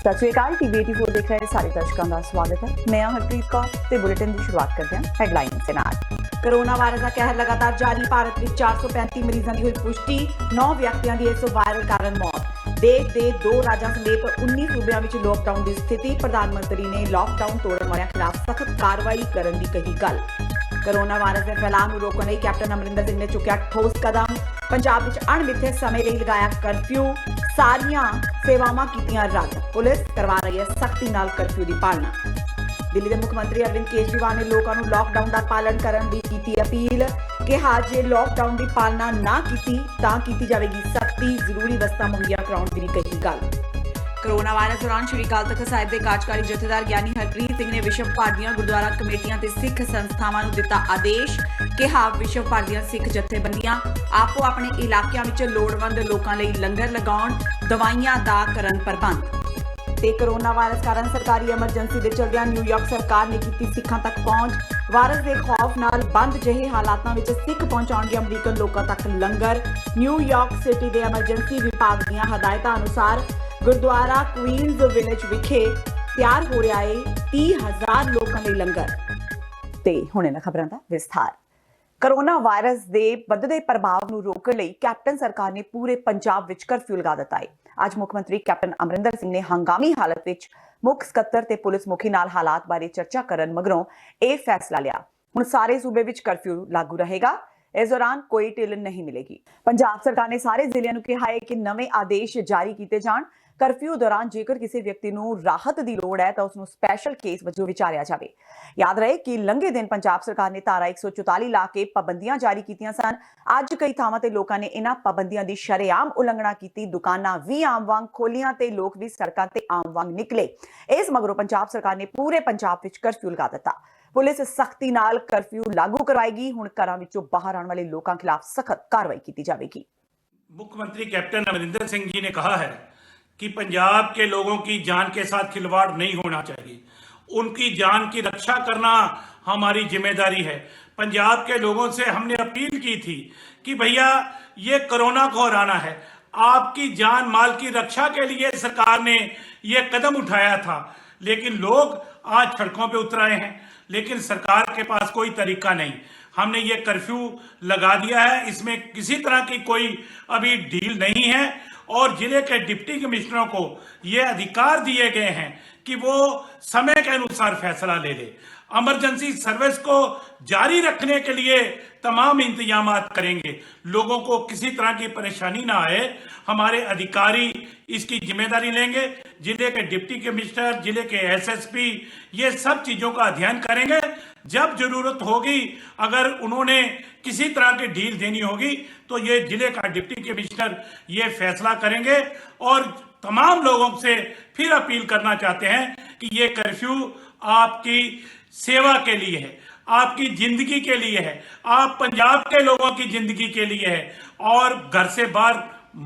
सत श्री अकाल टीवी 84 देख रहे सारे दर्शकों का स्वागत है। मैं हरप्रीत कौर ते बुलेटिन की शुरुआत करते हैं हेडलाइन से नाल। कोरोना वायरस का कहर लगातार जारी। भारत में 435 मरीजों की हुई पुष्टि, 9 व्यक्तियों की इस वायरल कारण मौत। देश के 2 राज्यों समेत 19 सूबों में लॉकडाउन की स्थिति। प्रधानमंत्री ने लॉकडाउन तोड़न वालों खिलाफ सख्त कार्रवाई करने की कही गल। कोरोना वायरस के फैलाव को रोकने लई कैप्टन अमरिंदर सिंह ने चुकिया ठोस कदम। पंजाब में अणमिथे समय लिए लगाया कर्फ्यू, सारियां सेवावां कीतियां रद्द। पुलिस करवा रही है सख्ती नाल कर्फ्यू की पालना। दिल्ली के मुख्यमंत्री अरविंद केजरीवाल ने लोगों को लॉकडाउन का पालन करने की की अपील। कहा जे लॉकडाउन की पालना ना की जाएगी सख्ती। जरूरी वस्तां मुहैया कराउण दी कही गल। कोरोना वायरस दौरान श्री अकाल तख्त साहिब के कार्यकारी जथेदार ज्ञानी हरप्रीत सिंह ने विश्व भर दी गुरुद्वारा कमेटियां ते सिख संस्थावां नूं दिता आदेश। कहा विश्व भर दी सिख जथेबंदियां आपो अपने इलाकिਆਂ ਵਿੱਚ ਲੋੜਵੰਦ ਲੋਕਾਂ ਲਈ ਲੰਗਰ ਲਗਾਉਣ, ਦਵਾਈਆਂ ਦਾ ਕਰਨ ਪ੍ਰਬੰਧ। ਤੇ कोरोना वायरस कारण सरकारी एमरजेंसी ਦੇ ਚਲਦਿਆਂ ਨਿਊਯਾਰਕ ਸਰਕਾਰ ਨੇ ਕੀਤੀ ਸਿੱਖਾਂ ਤੱਕ ਪਹੁੰਚ। ਵਾਇਰਸ ਦੇ ਖੌਫ ਨਾਲ ਬੰਦ ਜਿਹੇ ਹਾਲਾਤਾਂ ਵਿੱਚ ਸਿੱਖ ਪਹੁੰਚਾਉਣਗੇ ਅਮਰੀਕਨ ਲੋਕਾਂ ਤੱਕ ਲੰਗਰ। ਨਿਊਯਾਰਕ ਸਿਟੀ ਦੇ ਐਮਰਜੈਂਸੀ ਵਿਭਾਗ ਦੀਆਂ ਹਦਾਇਤਾਂ ਅਨੁਸਾਰ ਗੁਰਦੁਆਰਾ ਕੁਈਨਜ਼ ਵਿਲੇਜ ਵਿਖੇ ਤਿਆਰ ਹੋ ਰਿਹਾ ਹੈ 30,000 ਲੋਕਾਂ ਲਈ ਲੰਗਰ। ਤੇ ਹੁਣ ਇਹਨਾਂ ਖਬਰਾਂ ਦਾ ਵਿਸਥਾਰ। ਕੋਰੋਨਾ ਵਾਇਰਸ ਦੇ ਵੱਧਦੇ ਪ੍ਰਭਾਵ ਨੂੰ ਰੋਕਣ ਲਈ ਕੈਪਟਨ ਸਰਕਾਰ ਨੇ ਪੂਰੇ ਪੰਜਾਬ ਵਿੱਚ ਕਰਫਿਊ ਲਗਾ ਦਿੱਤਾ ਹੈ। ਅੱਜ ਮੁੱਖ ਮੰਤਰੀ ਕੈਪਟਨ ਅਮਰਿੰਦਰ ਸਿੰਘ ਨੇ ਹੰਗਾਮੀ ਹਾਲਤ ਵਿੱਚ ਮੁੱਖ ਸਕੱਤਰ ਤੇ ਪੁਲਿਸ ਮੁਖੀ ਨਾਲ ਹਾਲਾਤ ਬਾਰੇ ਚਰਚਾ ਕਰਨ ਮਗਰੋਂ ਇਹ ਫੈਸਲਾ ਲਿਆ। ਹੁਣ ਸਾਰੇ ਸੂਬੇ ਵਿੱਚ ਕਰਫਿਊ ਲਾਗੂ ਰਹੇਗਾ। इस दौरान कोई ढिल नहीं मिलेगी। पंजाब सरकार ने सारे जिलों को कहा है कि नवे आदेश जारी किए जाण। करफ्यू दौरान जेकर किसी व्यक्ति को राहत की लोड़ है तो उसनूं स्पैशल केस वजों विचारिया जाए। याद रहे कि लंघे दिन पंजाब सरकार ने धारा 144 ला के पाबंदियां जारी कीतियां सन। अज कई थावां ते लोकां ने इन्हां पाबंदियां की शरेआम उलंघना की। दुकानां भी आम वांग खोलियां ते लोग भी सड़कां ते आम वांग निकले। इस मगरों पंजाब सरकार ने पूरे पंजाब विच करफ्यू लगा दिता। पुलिस सख्ती नाल कर्फ्यू लागू करवाएगी। हुण घरां विचों बाहर आने वाले लोगों खिलाफ सख्त कार्रवाई की जाएगी। मुख्यमंत्री कैप्टन अमरिंदर सिंह जी ने कहा है कि पंजाब के लोगों की जान के साथ खिलवाड़ नहीं होना चाहिए। उनकी जान की रक्षा करना हमारी जिम्मेदारी है। पंजाब के लोगों से हमने अपील की थी कि भैया ये कोरोना को हराना है, आपकी जान माल की रक्षा के लिए सरकार ने ये कदम उठाया था। लेकिन लोग आज सड़कों पे उतर आए हैं, लेकिन सरकार के पास कोई तरीका नहीं। हमने ये कर्फ्यू लगा दिया है, इसमें किसी तरह की कोई अभी ढील नहीं है। और जिले के डिप्टी कमिश्नरों को ये अधिकार दिए गए हैं कि वो समय के अनुसार फैसला ले ले। इमरजेंसी सर्विस को जारी रखने के लिए तमाम इंतजाम करेंगे। लोगों को किसी तरह की परेशानी ना आए, हमारे अधिकारी इसकी जिम्मेदारी लेंगे। जिले के डिप्टी कमिश्नर, जिले के एसएसपी ये सब चीज़ों का अध्ययन करेंगे। जब जरूरत होगी, अगर उन्होंने किसी तरह की ढील देनी होगी तो ये जिले का डिप्टी कमिश्नर ये फैसला करेंगे। और तमाम लोगों से फिर अपील करना चाहते हैं कि ये कर्फ्यू आपकी सेवा के लिए है, आपकी जिंदगी के लिए है, आप पंजाब के लोगों की जिंदगी के लिए है। और घर से बाहर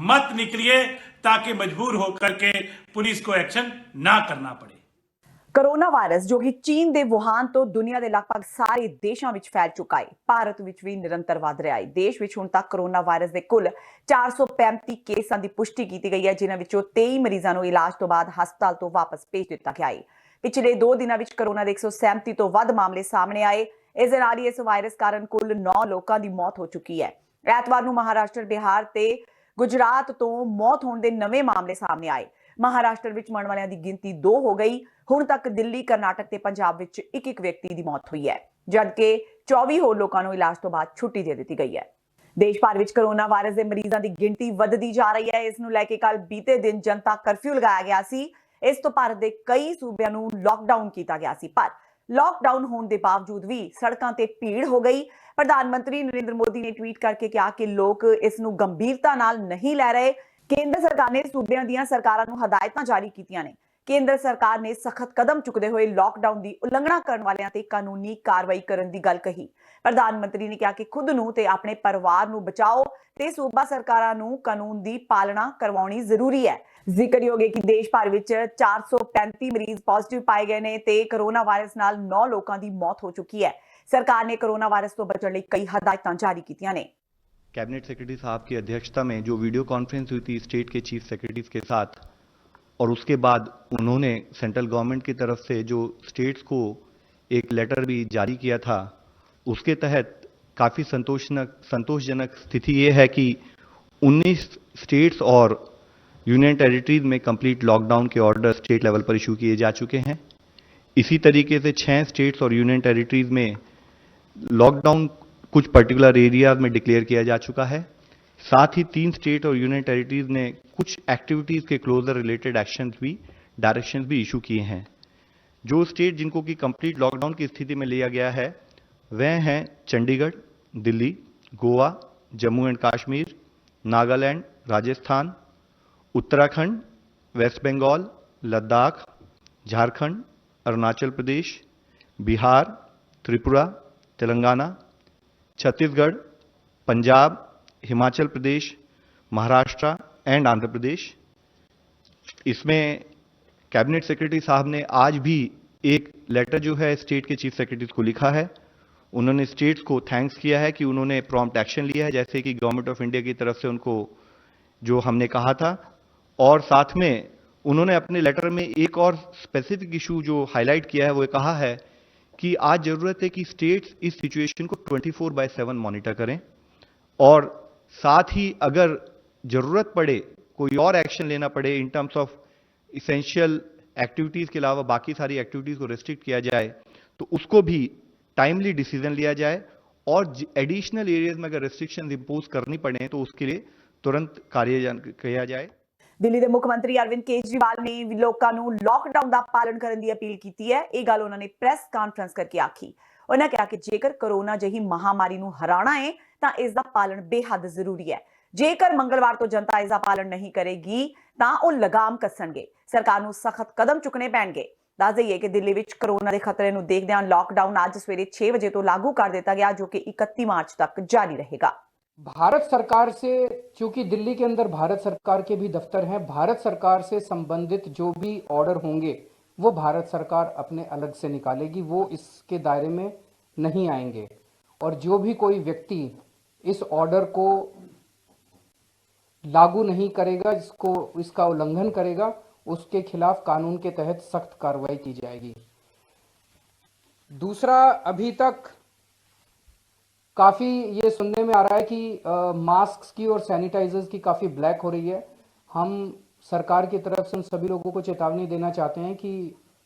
मत निकलिए ताकि मजबूर होकर के पुलिस को एक्शन ना करना पड़े। कोरोना वायरस जो कि चीन के वुहान तो दुनिया के लगभग सारे देशों में फैल चुका है, भारत में भी निरंतर वध रहा है। देश में हुण तक कोरोना वायरस के कुल 435 केसां की पुष्टि की गई है, जिन्हां विचों 23 मरीजों को इलाज तो बाद हस्पताल तो वापस भेज दिता गया है। पिछले 2 दिनों में कोरोना के 137 तो वध मामले सामने आए। इस नाल ही इस वायरस कारण कुल 9 लोगों की मौत हो चुकी है। एतवार को महाराष्ट्र, बिहार ते गुजरात तो मौत होने के नवे मामले सामने आए। महाराष्ट्र में मरण वालों की गिनती 2 हो गई। हुण तक दिल्ली, कर्नाटक ते पंजाब विच एक व्यक्ति की मौत हुई है, जबकि 24 होर लोगों को इलाज तो बाद छुट्टी दे दी गई है। देश भर में कोरोना वायरस के मरीजों की गिनती वधदी जा रही है। इस नूं लैके कल बीते दिन जनता कर्फ्यू लगाया गया सी। इस तो भारत के कई सूबे नूं लॉकडाउन किया गया सी, पर लॉकडाउन होने के बावजूद भी सड़कों ते भीड़ हो गई। प्रधानमंत्री नरेंद्र मोदी ने ट्वीट करके कहा कि लोग इस नूं गंभीरता नाल नहीं लै रहे। केंद्र सरकार ने सूबे दीआं सरकारां नूं हदायतां जारी कीतियां ने। केंद्र सरकार ने सख्त कदम चुकते हुए लॉकडाउन की उलंघना करने वालों ते कानूनी कार्रवाई करने की गल कही। प्रधानमंत्री ने कहा कि खुद नूं ते अपने परिवार नूं बचाओ ते सूबा सरकारां नूं कानून की पालना करवाउणी जरूरी है। जिक्रयोग है कि देश भर में 435 मरीज पॉजिटिव पाए गए ने ते कोरोना वायरस नाल 9 लोगों की मौत हो चुकी है। सरकार ने कोरोना वायरस तो बचने लई कई हदायतां जारी कीतियां ने। कैबिनेट सेक्रेटरी साहब की अध्यक्षता में जो वीडियो कॉन्फ्रेंस हुई थी स्टेट के चीफ सेक्रेटरीज के साथ, और उसके बाद उन्होंने सेंट्रल गवर्नमेंट की तरफ से जो स्टेट्स को एक लेटर भी जारी किया था, उसके तहत काफ़ी संतोषजनक स्थिति ये है कि 19 स्टेट्स और यूनियन टेरिटरीज में कंप्लीट लॉकडाउन के ऑर्डर स्टेट लेवल पर इशू किए जा चुके हैं। इसी तरीके से 6 स्टेट्स और यूनियन टेरिटरीज में लॉकडाउन कुछ पर्टिकुलर एरियाज में डिक्लेयर किया जा चुका है। साथ ही 3 स्टेट और यूनियन टेरिटरीज ने कुछ एक्टिविटीज के क्लोजर रिलेटेड डायरेक्शंस भी इशू किए हैं। जो स्टेट जिनको कि कंप्लीट लॉकडाउन की स्थिति में लिया गया है वह हैं Chandigarh, Delhi, Goa, Jammu and Kashmir, Nagaland, Rajasthan, Uttarakhand, West Bengal, Ladakh, Jharkhand, Arunachal Pradesh, Bihar, Tripura, Telangana, Chhattisgarh, Punjab, Himachal Pradesh, Maharashtra and Andhra Pradesh. इसमें कैबिनेट सेक्रेटरी साहब ने आज भी एक लेटर जो है स्टेट के चीफ सेक्रेटरीज को लिखा है। उन्होंने स्टेट्स को थैंक्स किया है कि उन्होंने प्रॉम्प्ट एक्शन लिया है, जैसे कि गवर्नमेंट ऑफ इंडिया की तरफ से उनको जो हमने कहा था। और साथ में उन्होंने अपने लेटर में एक और स्पेसिफिक इशू जो हाईलाइट किया है वो कहा है कि आज जरूरत है कि स्टेट्स इस सिचुएशन को 24/7 मॉनिटर करें और साथ ही अगर जरूरत पड़े कोई और एक्शन लेना पड़े in terms of essential activities के अलावा बाकी सारी एक्टिविटीज को रेस्ट्रिक्ट किया जाए तो उसको भी टाइमली डिसीजन लिया जाए और एडिशनल एरियाज में अगर रेस्ट्रिक्शन इंपोज करनी पड़े तो उसके लिए तुरंत कार्य किया जाए। ਦਿੱਲੀ ਦੇ ਮੁੱਖ ਮੰਤਰੀ ਅਰਵਿੰਦ ਕੇਜਰੀਵਾਲ ਨੇ ਵੀ ਲੋਕਾਂ ਨੂੰ ਲੋਕਡਾਊਨ ਦਾ ਪਾਲਣ ਕਰਨ ਦੀ ਅਪੀਲ ਕੀਤੀ ਹੈ। ਇਹ ਗੱਲ ਉਹਨਾਂ ਨੇ ਪ੍ਰੈਸ ਕਾਨਫਰੰਸ ਕਰਕੇ ਆਖੀ। ਉਹਨਾਂ ਕਿਹਾ ਕਿ ਜੇਕਰ ਕੋਰੋਨਾ ਜਿਹੀ ਮਹਾਮਾਰੀ ਨੂੰ ਹਰਾਉਣਾ ਹੈ ਤਾਂ ਇਸ ਦਾ ਪਾਲਣ ਬੇਹੱਦ ਜ਼ਰੂਰੀ ਹੈ। ਜੇਕਰ ਮੰਗਲਵਾਰ ਤੋਂ ਜਨਤਾ ਇਸ ਦਾ ਪਾਲਣ ਨਹੀਂ ਕਰੇਗੀ ਤਾਂ ਉਹ ਲਗਾਮ ਕੱਸਣਗੇ। ਸਰਕਾਰ ਨੂੰ ਸਖਤ ਕਦਮ ਚੁੱਕਣੇ ਪੈਣਗੇ। ਦੱਸ ਦਈਏ ਕਿ ਦਿੱਲੀ ਵਿੱਚ ਕੋਰੋਨਾ ਦੇ ਖਤਰੇ ਨੂੰ ਦੇਖਦਿਆਂ ਲੋਕਡਾਊਨ ਅੱਜ ਸਵੇਰੇ 6 ਵਜੇ ਤੋਂ ਲਾਗੂ ਕਰ ਦਿੱਤਾ ਗਿਆ, ਜੋ ਕਿ 31 ਮਾਰਚ तक जारी रहेगा। भारत सरकार से, चूंकि दिल्ली के अंदर भारत सरकार के भी दफ्तर हैं, भारत सरकार से संबंधित जो भी ऑर्डर होंगे वो भारत सरकार अपने अलग से निकालेगी, वो इसके दायरे में नहीं आएंगे। और जो भी कोई व्यक्ति इस ऑर्डर को लागू नहीं करेगा, इसका उल्लंघन करेगा, उसके खिलाफ कानून के तहत सख्त कार्रवाई की जाएगी। दूसरा, अभी तक काफ़ी ये सुनने में आ रहा है कि मास्क की और सैनिटाइजर्स की काफ़ी ब्लैक हो रही है। हम सरकार की तरफ से उन सभी लोगों को चेतावनी देना चाहते हैं कि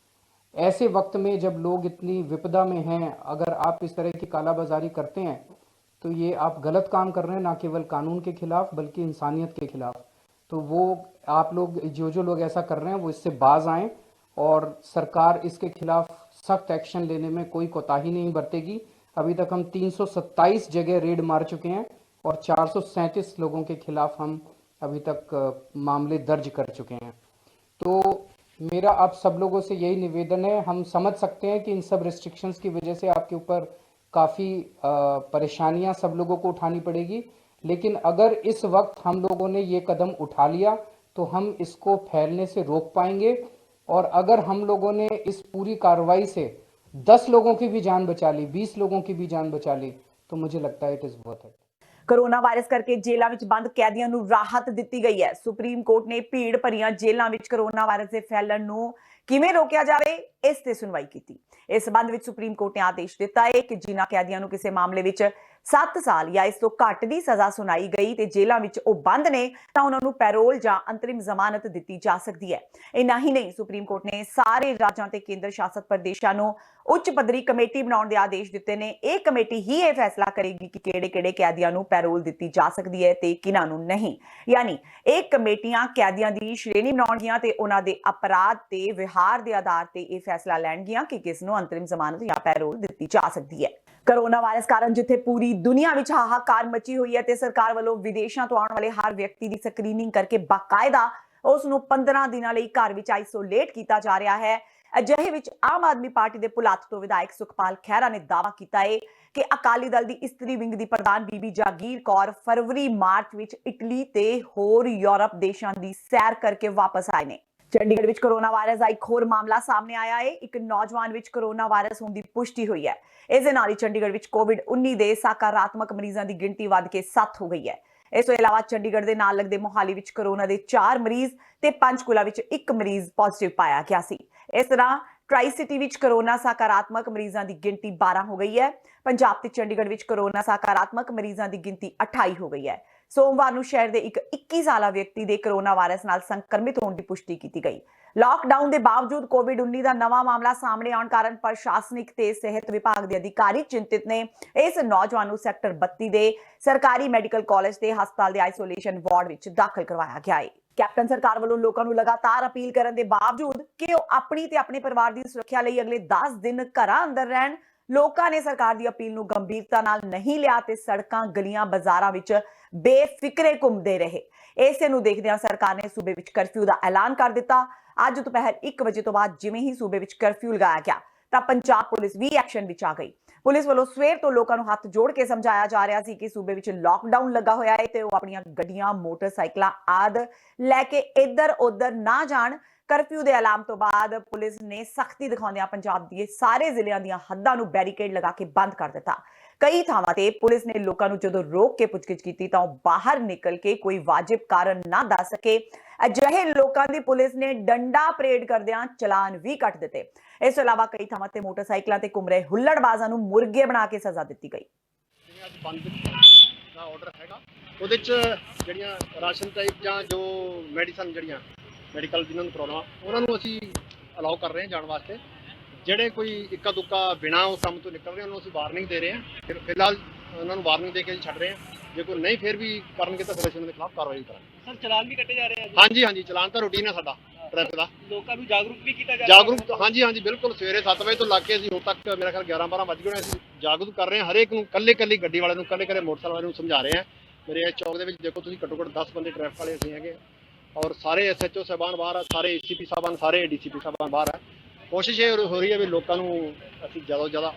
ऐसे वक्त में जब लोग इतनी विपदा में हैं, अगर आप इस तरह की कालाबाजारी करते हैं तो ये आप गलत काम कर रहे हैं, ना केवल कानून के खिलाफ बल्कि इंसानियत के खिलाफ। तो वो आप लोग जो लोग ऐसा कर रहे हैं वो इससे बाज आएं और सरकार इसके खिलाफ सख्त एक्शन लेने में कोई कोताही नहीं बरतेगी। अभी तक हम 327 जगह रेड मार चुके हैं और 437 लोगों के खिलाफ हम अभी तक मामले दर्ज कर चुके हैं। तो मेरा आप सब लोगों से यही निवेदन है, हम समझ सकते हैं कि इन सब रिस्ट्रिक्शंस की वजह से आपके ऊपर काफ़ी परेशानियां सब लोगों को उठानी पड़ेगी, लेकिन अगर इस वक्त हम लोगों ने ये कदम उठा लिया तो हम इसको फैलने से रोक पाएंगे। और अगर हम लोगों ने इस पूरी कार्रवाई से 10 लोगों की भी जान बचा ली, 20 लोगों की भी जान बचा ली, तो मुझे लगता है it is worth it. Corona virus ਕਰਕੇ ਜੇਲ੍ਹਾਂ ਵਿੱਚ ਬੰਦ ਕੈਦੀਆਂ ਨੂੰ ਰਾਹਤ ਦਿੱਤੀ ਗਈ ਹੈ। ਸੁਪਰੀਮ ਕੋਰਟ ਨੇ ਭੀੜ ਭਰੀਆਂ ਜੇਲ੍ਹਾਂ ਵਿੱਚ ਕੋਰੋਨਾ ਵਾਇਰਸ ਦੇ ਫੈਲਣ ਨੂੰ ਕਿਵੇਂ ਰੋਕਿਆ ਜਾਵੇ ਇਸ ਤੇ ਸੁਣਵਾਈ ਕੀਤੀ। ਇਸ ਸੰਬੰਧ ਵਿੱਚ ਸੁਪਰੀਮ ਕੋਰਟ ਨੇ ਆਦੇਸ਼ ਦਿੱਤਾ ਹੈ ਕਿ ਜਿਨ੍ਹਾਂ ਕੈਦੀਆਂ ਨੂੰ ਕਿਸੇ ਮਾਮਲੇ ਵਿੱਚ 7 ਸਾਲ ਜਾਂ ਇਸ ਤੋਂ ਘੱਟ ਦੀ ਸਜ਼ਾ ਸੁਣਾਈ ਗਈ ਤੇ ਜੇਲ੍ਹਾਂ ਵਿੱਚ ਉਹ ਬੰਦ ਨੇ ਤਾਂ ਉਹਨਾਂ ਨੂੰ ਪੈਰੋਲ ਜਾਂ ਅੰਤਰਿਮ ਜ਼ਮਾਨਤ ਦਿੱਤੀ ਜਾ ਸਕਦੀ ਹੈ। ਇੰਨਾ ਹੀ ਨਹੀਂ, ਸੁਪਰੀਮ ਕੋਰਟ ਨੇ ਸਾਰੇ ਰਾਜਾਂ ਤੇ ਕੇਂਦਰ ਸ਼ਾਸਤ ਪ੍ਰਦੇਸ਼ਾਂ ਨੂੰ ਉੱਚ ਪੱਧਰੀ ਕਮੇਟੀ ਬਣਾਉਣ ਦੇ ਆਦੇਸ਼ ਦਿੱਤੇ ਨੇ। ਇਹ ਕਮੇਟੀ ਹੀ ਇਹ ਫੈਸਲਾ ਕਰੇਗੀ ਕਿ ਕਿਹੜੇ-ਕਿਹੜੇ ਕੈਦੀਆਂ ਨੂੰ ਪੈਰੋਲ ਦਿੱਤੀ ਜਾ ਸਕਦੀ ਹੈ ਤੇ ਕਿਹਨਾਂ ਨੂੰ ਨਹੀਂ। ਯਾਨੀ ਇਹ ਕਮੇਟੀਆਂ ਕੈਦੀਆਂ ਦੀ ਸ਼੍ਰੇਣੀ ਬਣਾਉਣਗੀਆਂ ਤੇ ਉਹਨਾਂ ਦੇ ਅਪਰਾਧ ਤੇ ਵਿਹਾਰ ਦੇ ਆਧਾਰ ਤੇ ਇਹ ਫੈਸਲਾ ਲੈਣਗੀਆਂ ਕਿ ਕਿਸ ਨੂੰ ਅੰਤਰਿਮ ਜ਼ਮਾਨਤ ਜਾਂ ਪੈਰੋਲ ਦਿੱਤੀ ਜਾ ਸਕਦੀ ਹੈ। ਕੋਰੋਨਾ ਵਾਇਰਸ ਕਾਰਨ ਜਿੱਥੇ ਪੂਰੀ ਦੁਨੀਆ ਵਿੱਚ ਹਾਹਾਕਾਰ ਮਚੀ ਹੋਈ ਹੈ ਤੇ ਸਰਕਾਰ ਵੱਲੋਂ ਵਿਦੇਸ਼ਾਂ ਤੋਂ ਆਉਣ ਵਾਲੇ ਹਰ ਵਿਅਕਤੀ ਦੀ ਸਕਰੀਨਿੰਗ ਕਰਕੇ ਬਾਕਾਇਦਾ ਉਸ ਨੂੰ 15 ਦਿਨਾਂ ਲਈ ਘਰ ਵਿੱਚ ਆਈਸੋਲੇਟ ਕੀਤਾ ਜਾ ਰਿਹਾ ਹੈ। ਅਜਿਹੇ ਵਿੱਚ ਆਮ ਆਦਮੀ ਪਾਰਟੀ ਦੇ ਪੁਲਾਤ ਤੋਂ ਵਿਧਾਇਕ ਸੁਖਪਾਲ ਖਹਿਰਾ ਨੇ ਦਾਅਵਾ ਕੀਤਾ ਹੈ ਕਿ ਅਕਾਲੀ ਦਲ ਦੀ ਇਸਤਰੀ ਵਿੰਗ ਦੀ ਪ੍ਰਧਾਨ ਬੀਬੀ ਜਾਗੀਰ ਕੌਰ ਫਰਵਰੀ-ਮਾਰਚ ਵਿੱਚ ਇਟਲੀ ਤੇ ਹੋਰ ਯੂਰਪ ਦੇਸ਼ਾਂ ਦੀ ਸੈਰ ਕਰਕੇ ਵਾਪਸ ਆਏ ਨੇ। ਚੰਡੀਗੜ੍ਹ ਵਿੱਚ ਕੋਰੋਨਾ ਵਾਇਰਸ ਦਾ ਇੱਕ ਹੋਰ ਮਾਮਲਾ ਸਾਹਮਣੇ ਆਇਆ ਹੈ। ਇੱਕ ਨੌਜਵਾਨ ਵਿੱਚ ਕੋਰੋਨਾ ਵਾਇਰਸ ਹੋਣ ਦੀ ਪੁਸ਼ਟੀ ਹੋਈ ਹੈ। ਇਸ ਦੇ ਨਾਲ ਹੀ ਚੰਡੀਗੜ੍ਹ ਵਿੱਚ ਕੋਵਿਡ-19 ਦੇ ਸਕਾਰਾਤਮਕ ਮਰੀਜ਼ਾਂ ਦੀ ਗਿਣਤੀ ਵੱਧ ਕੇ 7 ਹੋ ਗਈ ਹੈ। ਇਸ ਤੋਂ ਇਲਾਵਾ ਚੰਡੀਗੜ੍ਹ ਦੇ ਨਾਲ ਲੱਗਦੇ ਮੋਹਾਲੀ ਵਿੱਚ ਕੋਰੋਨਾ ਦੇ 4 ਮਰੀਜ਼ ਤੇ ਪੰਚਕੂਲਾ ਵਿੱਚ 1 ਮਰੀਜ਼ ਪੋਜ਼ਿਟਿਵ ਪਾਇਆ ਗਿਆ ਸੀ। ਇਸ ਤਰ੍ਹਾਂ ਟਰਾਈ ਸਿਟੀ ਵਿੱਚ ਕੋਰੋਨਾ ਸਕਾਰਾਤਮਕ ਮਰੀਜ਼ਾਂ ਦੀ ਗਿਣਤੀ 12 ਹੋ ਗਈ ਹੈ। ਪੰਜਾਬ ਤੇ ਚੰਡੀਗੜ੍ਹ ਵਿੱਚ ਕੋਰੋਨਾ ਸਕਾਰਾਤਮਕ ਮਰੀਜ਼ਾਂ ਦੀ ਗਿਣਤੀ 28 ਹੋ ਗਈ ਹੈ। ਸੋਮਵਾਰ ਨੂੰ ਸ਼ਹਿਰ ਦੇ ਇੱਕ 21 ਸਾਲਾ ਵਿਅਕਤੀ ਦੇ ਕੋਰੋਨਾ ਵਾਇਰਸ ਨਾਲ ਸੰਕਰਮਿਤ ਹੋਣ ਦੀ ਪੁਸ਼ਟੀ ਕੀਤੀ ਗਈ। ਲਾਕਡਾਊਨ ਦੇ ਬਾਵਜੂਦ ਕੋਵਿਡ-19 ਦਾ ਨਵਾਂ ਮਾਮਲਾ ਸਾਹਮਣੇ ਆਉਣ ਕਾਰਨ ਪ੍ਰਸ਼ਾਸਨਿਕ ਤੇ ਸਿਹਤ ਵਿਭਾਗ ਦੇ ਅਧਿਕਾਰੀ ਚਿੰਤਿਤ ਨੇ। ਇਸ ਨੌਜਵਾਨ ਨੂੰ ਸੈਕਟਰ 32 ਦੇ ਸਰਕਾਰੀ ਮੈਡੀਕਲ ਕਾਲਜ ਤੇ ਹਸਪਤਾਲ ਦੇ ਆਈਸੋਲੇਸ਼ਨ ਵਾਰਡ ਵਿੱਚ ਦਾਖਲ ਕਰਵਾਇਆ ਗਿਆ ਹੈ। ਕੈਪਟਨ ਸਰਕਾਰ ਵੱਲੋਂ ਲੋਕਾਂ ਨੂੰ ਲਗਾਤਾਰ ਅਪੀਲ ਕਰਨ ਦੇ ਬਾਵਜੂਦ ਕਿ ਉਹ ਆਪਣੀ ਤੇ ਆਪਣੇ ਪਰਿਵਾਰ ਦੀ ਸੁਰੱਖਿਆ ਲਈ ਅਗਲੇ 10 ਦਿਨ ਘਰਾਂ ਅੰਦਰ ਰਹਿਣ, ਲੋਕਾਂ ਨੇ ਸਰਕਾਰ ਦੀ ਅਪੀਲ ਨੂੰ ਗੰਭੀਰਤਾ ਨਾਲ ਨਹੀਂ ਲਿਆ ਤੇ ਸੜਕਾਂ, ਗਲੀਆਂ, ਬਾਜ਼ਾਰਾਂ ਵਿੱਚ ਬੇਫਿਕਰੇ ਘੁੰਮਦੇ ਰਹੇ। ਇਸੇ ਨੂੰ ਦੇਖਦਿਆਂ ਸਰਕਾਰ ਨੇ ਸੂਬੇ ਵਿੱਚ ਕਰਫਿਊ ਦਾ ਐਲਾਨ ਕਰ ਦਿੱਤਾ। ਅੱਜ ਦੁਪਹਿਰ 1 ਵਜੇ ਤੋਂ ਬਾਅਦ ਜਿਵੇਂ ਹੀ ਸੂਬੇ ਵਿੱਚ ਕਰਫਿਊ ਲਗਾਇਆ ਗਿਆ ਤਾਂ ਪੰਜਾਬ ਪੁਲਿਸ ਵੀ ਐਕਸ਼ਨ ਵਿੱਚ ਆ ਗਈ। ਪੁਲਿਸ ਵੱਲੋਂ ਸਵੇਰ ਤੋਂ ਲੋਕਾਂ ਨੂੰ ਹੱਥ ਜੋੜ ਕੇ ਸਮਝਾਇਆ ਜਾ ਰਿਹਾ ਸੀ ਕਿ ਸੂਬੇ ਵਿੱਚ ਲਾਕਡਾਊਨ ਲੱਗਾ ਹੋਇਆ ਹੈ ਤੇ ਉਹ ਆਪਣੀਆਂ ਗੱਡੀਆਂ, ਮੋਟਰਸਾਈਕਲਾਂ ਆਦਿ ਲੈ ਕੇ ਇੱਧਰ-ਉੱਧਰ ਨਾ ਜਾਣ। ਕਰਫਿਊ ਦੇ ਐਲਾਨ ਤੋਂ ਬਾਅਦ ਪੁਲਿਸ ਨੇ ਸਖਤੀ ਦਿਖਾਉਂਦਿਆਂ ਪੰਜਾਬ ਦੇ ਸਾਰੇ ਜ਼ਿਲ੍ਹਿਆਂ ਦੀਆਂ ਹੱਦਾਂ ਨੂੰ ਬੈਰੀਕੇਡ ਲਗਾ ਕੇ ਬੰਦ ਕਰ ਦਿੱਤਾ। ਕਈ ਥਾਵਾਂ ਤੇ ਪੁਲਿਸ ਨੇ ਲੋਕਾਂ ਨੂੰ ਜਦੋਂ ਰੋਕ ਕੇ ਪੁੱਛਗਿੱਛ ਕੀਤੀ ਤਾਂ ਉਹ ਬਾਹਰ ਨਿਕਲ ਕੇ ਕੋਈ ਵਾਜਿਬ ਕਾਰਨ ਨਾ ਦੱਸ ਸਕੇ। ਅਜਿਹੇ ਲੋਕਾਂ ਦੀ ਪੁਲਿਸ ਨੇ ਡੰਡਾ ਪਰੇਡ ਕਰਦਿਆਂ ਚਲਾਨ ਵੀ ਕੱਟ ਦਿੱਤੇ। ਇਸ ਤੋਂ ਇਲਾਵਾ ਕਈ ਥਾਵਾਂ ਤੇ ਮੋਟਰਸਾਈਕਲਾਂ ਤੇ ਘੁੰਮ ਰਹੇ ਹੁੱਲੜਬਾਜ਼ਾਂ ਨੂੰ ਮੁਰਗੇ ਬਣਾ ਕੇ ਸਜ਼ਾ ਦਿੱਤੀ ਗਈ। ਅੱਜ ਬੰਦ ਦਾ ਆਰਡਰ ਹੈਗਾ, ਉਹਦੇ ਚ ਜਿਹੜੀਆਂ ਰਾਸ਼ਨ ਟਾਈਪ ਜਾਂ ਜੋ ਮੈਡੀਸਨ ਜਿਹੜੀਆਂ ਮੈਡੀਕਲ ਜਿਨ੍ਹਾਂ ਨੂੰ ਪ੍ਰੋਬਲਮ ਆ ਉਹਨਾਂ ਨੂੰ ਅਸੀਂ ਅਲਾਉ ਕਰ ਰਹੇ ਹਾਂ ਜਾਣ ਵਾਸਤੇ। ਜਿਹੜੇ ਕੋਈ ਇੱਕਾ ਦੁੱਕਾ ਬਿਨਾਂ ਉਸ ਕੰਮ ਤੋਂ ਨਿਕਲ ਰਹੇ ਉਹਨਾਂ ਨੂੰ ਅਸੀਂ ਵਾਰਨਿੰਗ ਦੇ ਰਹੇ ਹਾਂ। ਫਿਲਹਾਲ ਉਹਨਾਂ ਨੂੰ ਵਾਰਨਿੰਗ ਦੇ ਕੇ ਅਸੀਂ ਛੱਡ ਰਹੇ ਹਾਂ। ਜੇ ਕੋਈ ਨਹੀਂ ਫਿਰ ਵੀ ਕਰਨਗੇ ਤਾਂ ਫਿਰ ਅਸੀਂ ਉਹਨਾਂ ਦੇ ਖਿਲਾਫ ਕਾਰਵਾਈ ਕਰਾਂਗੇ। ਸਰ ਚਲਾਨ ਵੀ ਕੱਟੇ ਜਾ ਰਹੇ ਆ? ਹਾਂਜੀ, ਚਲਾਨ ਤਾਂ ਰੂਟੀਨ ਹੈ ਸਾਡਾ ਟ੍ਰੈਫਿਕ ਦਾ। ਲੋਕਾਂ ਨੂੰ ਜਾਗਰੂਕ ਵੀ ਕੀਤਾ ਜਾ ਰਿਹਾ? ਜਾਗਰੂਕ ਹਾਂਜੀ ਬਿਲਕੁਲ। ਸਵੇਰੇ 7 ਵਜੇ ਤੋਂ ਲੱਗ ਕੇ ਅਸੀਂ ਹੁਣ ਤੱਕ ਮੇਰਾ ਖਿਆਲ 11-12 ਵੱਜ ਗਏ ਅਸੀਂ ਜਾਗਰੂਕ ਕਰ ਰਹੇ ਹਾਂ। ਹਰੇਕ ਨੂੰ ਕੱਲੇ ਗੱਡੀ ਵਾਲੇ ਨੂੰ, ਕੱਲੇ ਮੋਟਰਸਾਈਕਲ ਵਾਲੇ ਨੂੰ ਸਮਝਾ ਰਹੇ ਹਾਂ। ਮੇਰੇ ਚੌਕ ਦੇ ਵਿੱਚ ਦੇਖੋ ਤੁਸੀਂ ਘੱਟੋ ਘੱਟ 10 ਬੰਦੇ ਟ੍ਰੈਫਿਕ ਵਾਲੇ ਅਸੀਂ ਹੈਗੇ ਔਰ ਸਾਰੇ SHO ਸਾਹਿਬਾਨ ਬਾਹਰ ਆ, ਸਾਰੇ ACP ਸਾਹਿਬਾਨ, ਸਾਰੇ DCP ਸਾਹਿਬਾਨ ਬਾਹਰ ਆ। ਕੋਸ਼ਿਸ਼ ਇਹ ਹੋ ਰਹੀ ਹੈ ਵੀ ਲੋਕਾਂ ਨੂੰ ਅਸੀਂ ਜ਼ਿਆਦਾ ਤੋਂ ਜ਼ਿਆਦਾ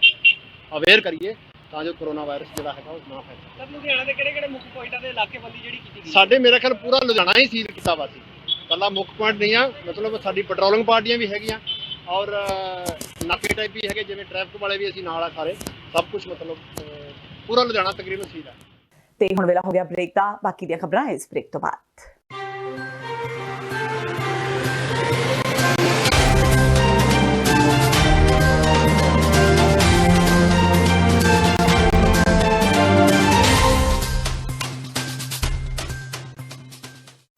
ਅਵੇਅਰ ਕਰੀਏ ਤਾਂ ਜੋ ਕੋਰੋਨਾ ਵਾਇਰਸ ਜਿਹੜਾ ਹੈਗਾ ਉਹ ਨਾ ਫੈਲੇ। ਸਰ ਲੁਧਿਆਣਾ ਦੇ ਕਿਹੜੇ ਮੁੱਖ ਪੁਆਇੰਟਾਂ ਤੇ ਇਲਾਕੇਬੰਦੀ ਜਿਹੜੀ ਕੀਤੀ ਗਈ? ਸਾਡੇ ਮੇਰੇ ਖਿਆਲ ਪੂਰਾ ਲੁਧਿਆਣਾ ਹੀ ਸੀਲ ਕੀਤਾ ਵਾ ਸੀ। ਇਕੱਲਾ ਮੁੱਖ ਪੁਆਇੰਟ ਨਹੀਂ ਆ, ਮਤਲਬ ਸਾਡੀ ਪੈਟਰੋਲਿੰਗ ਪਾਰਟੀਆਂ ਵੀ ਹੈਗੀਆਂ ਔਰ ਨਾਕੇ ਟਾਈਪ ਵੀ ਹੈਗੇ, ਜਿਵੇਂ ਟ੍ਰੈਫਿਕ ਵਾਲੇ ਵੀ ਅਸੀਂ ਨਾਲ ਆ ਸਾਰੇ। ਸਭ ਕੁਝ ਮਤਲਬ ਪੂਰਾ ਲੁਧਿਆਣਾ ਤਕਰੀਬਨ ਸੀਲ ਹੈ। ਤੇ ਹੁਣ ਵੇਲਾ ਹੋ ਗਿਆ ਬ੍ਰੇਕ ਦਾ। ਬਾਕੀ ਦੀਆਂ ਖਬਰਾਂ ਇਸ ਬ੍ਰੇਕ ਤੋਂ ਬਾਅਦ।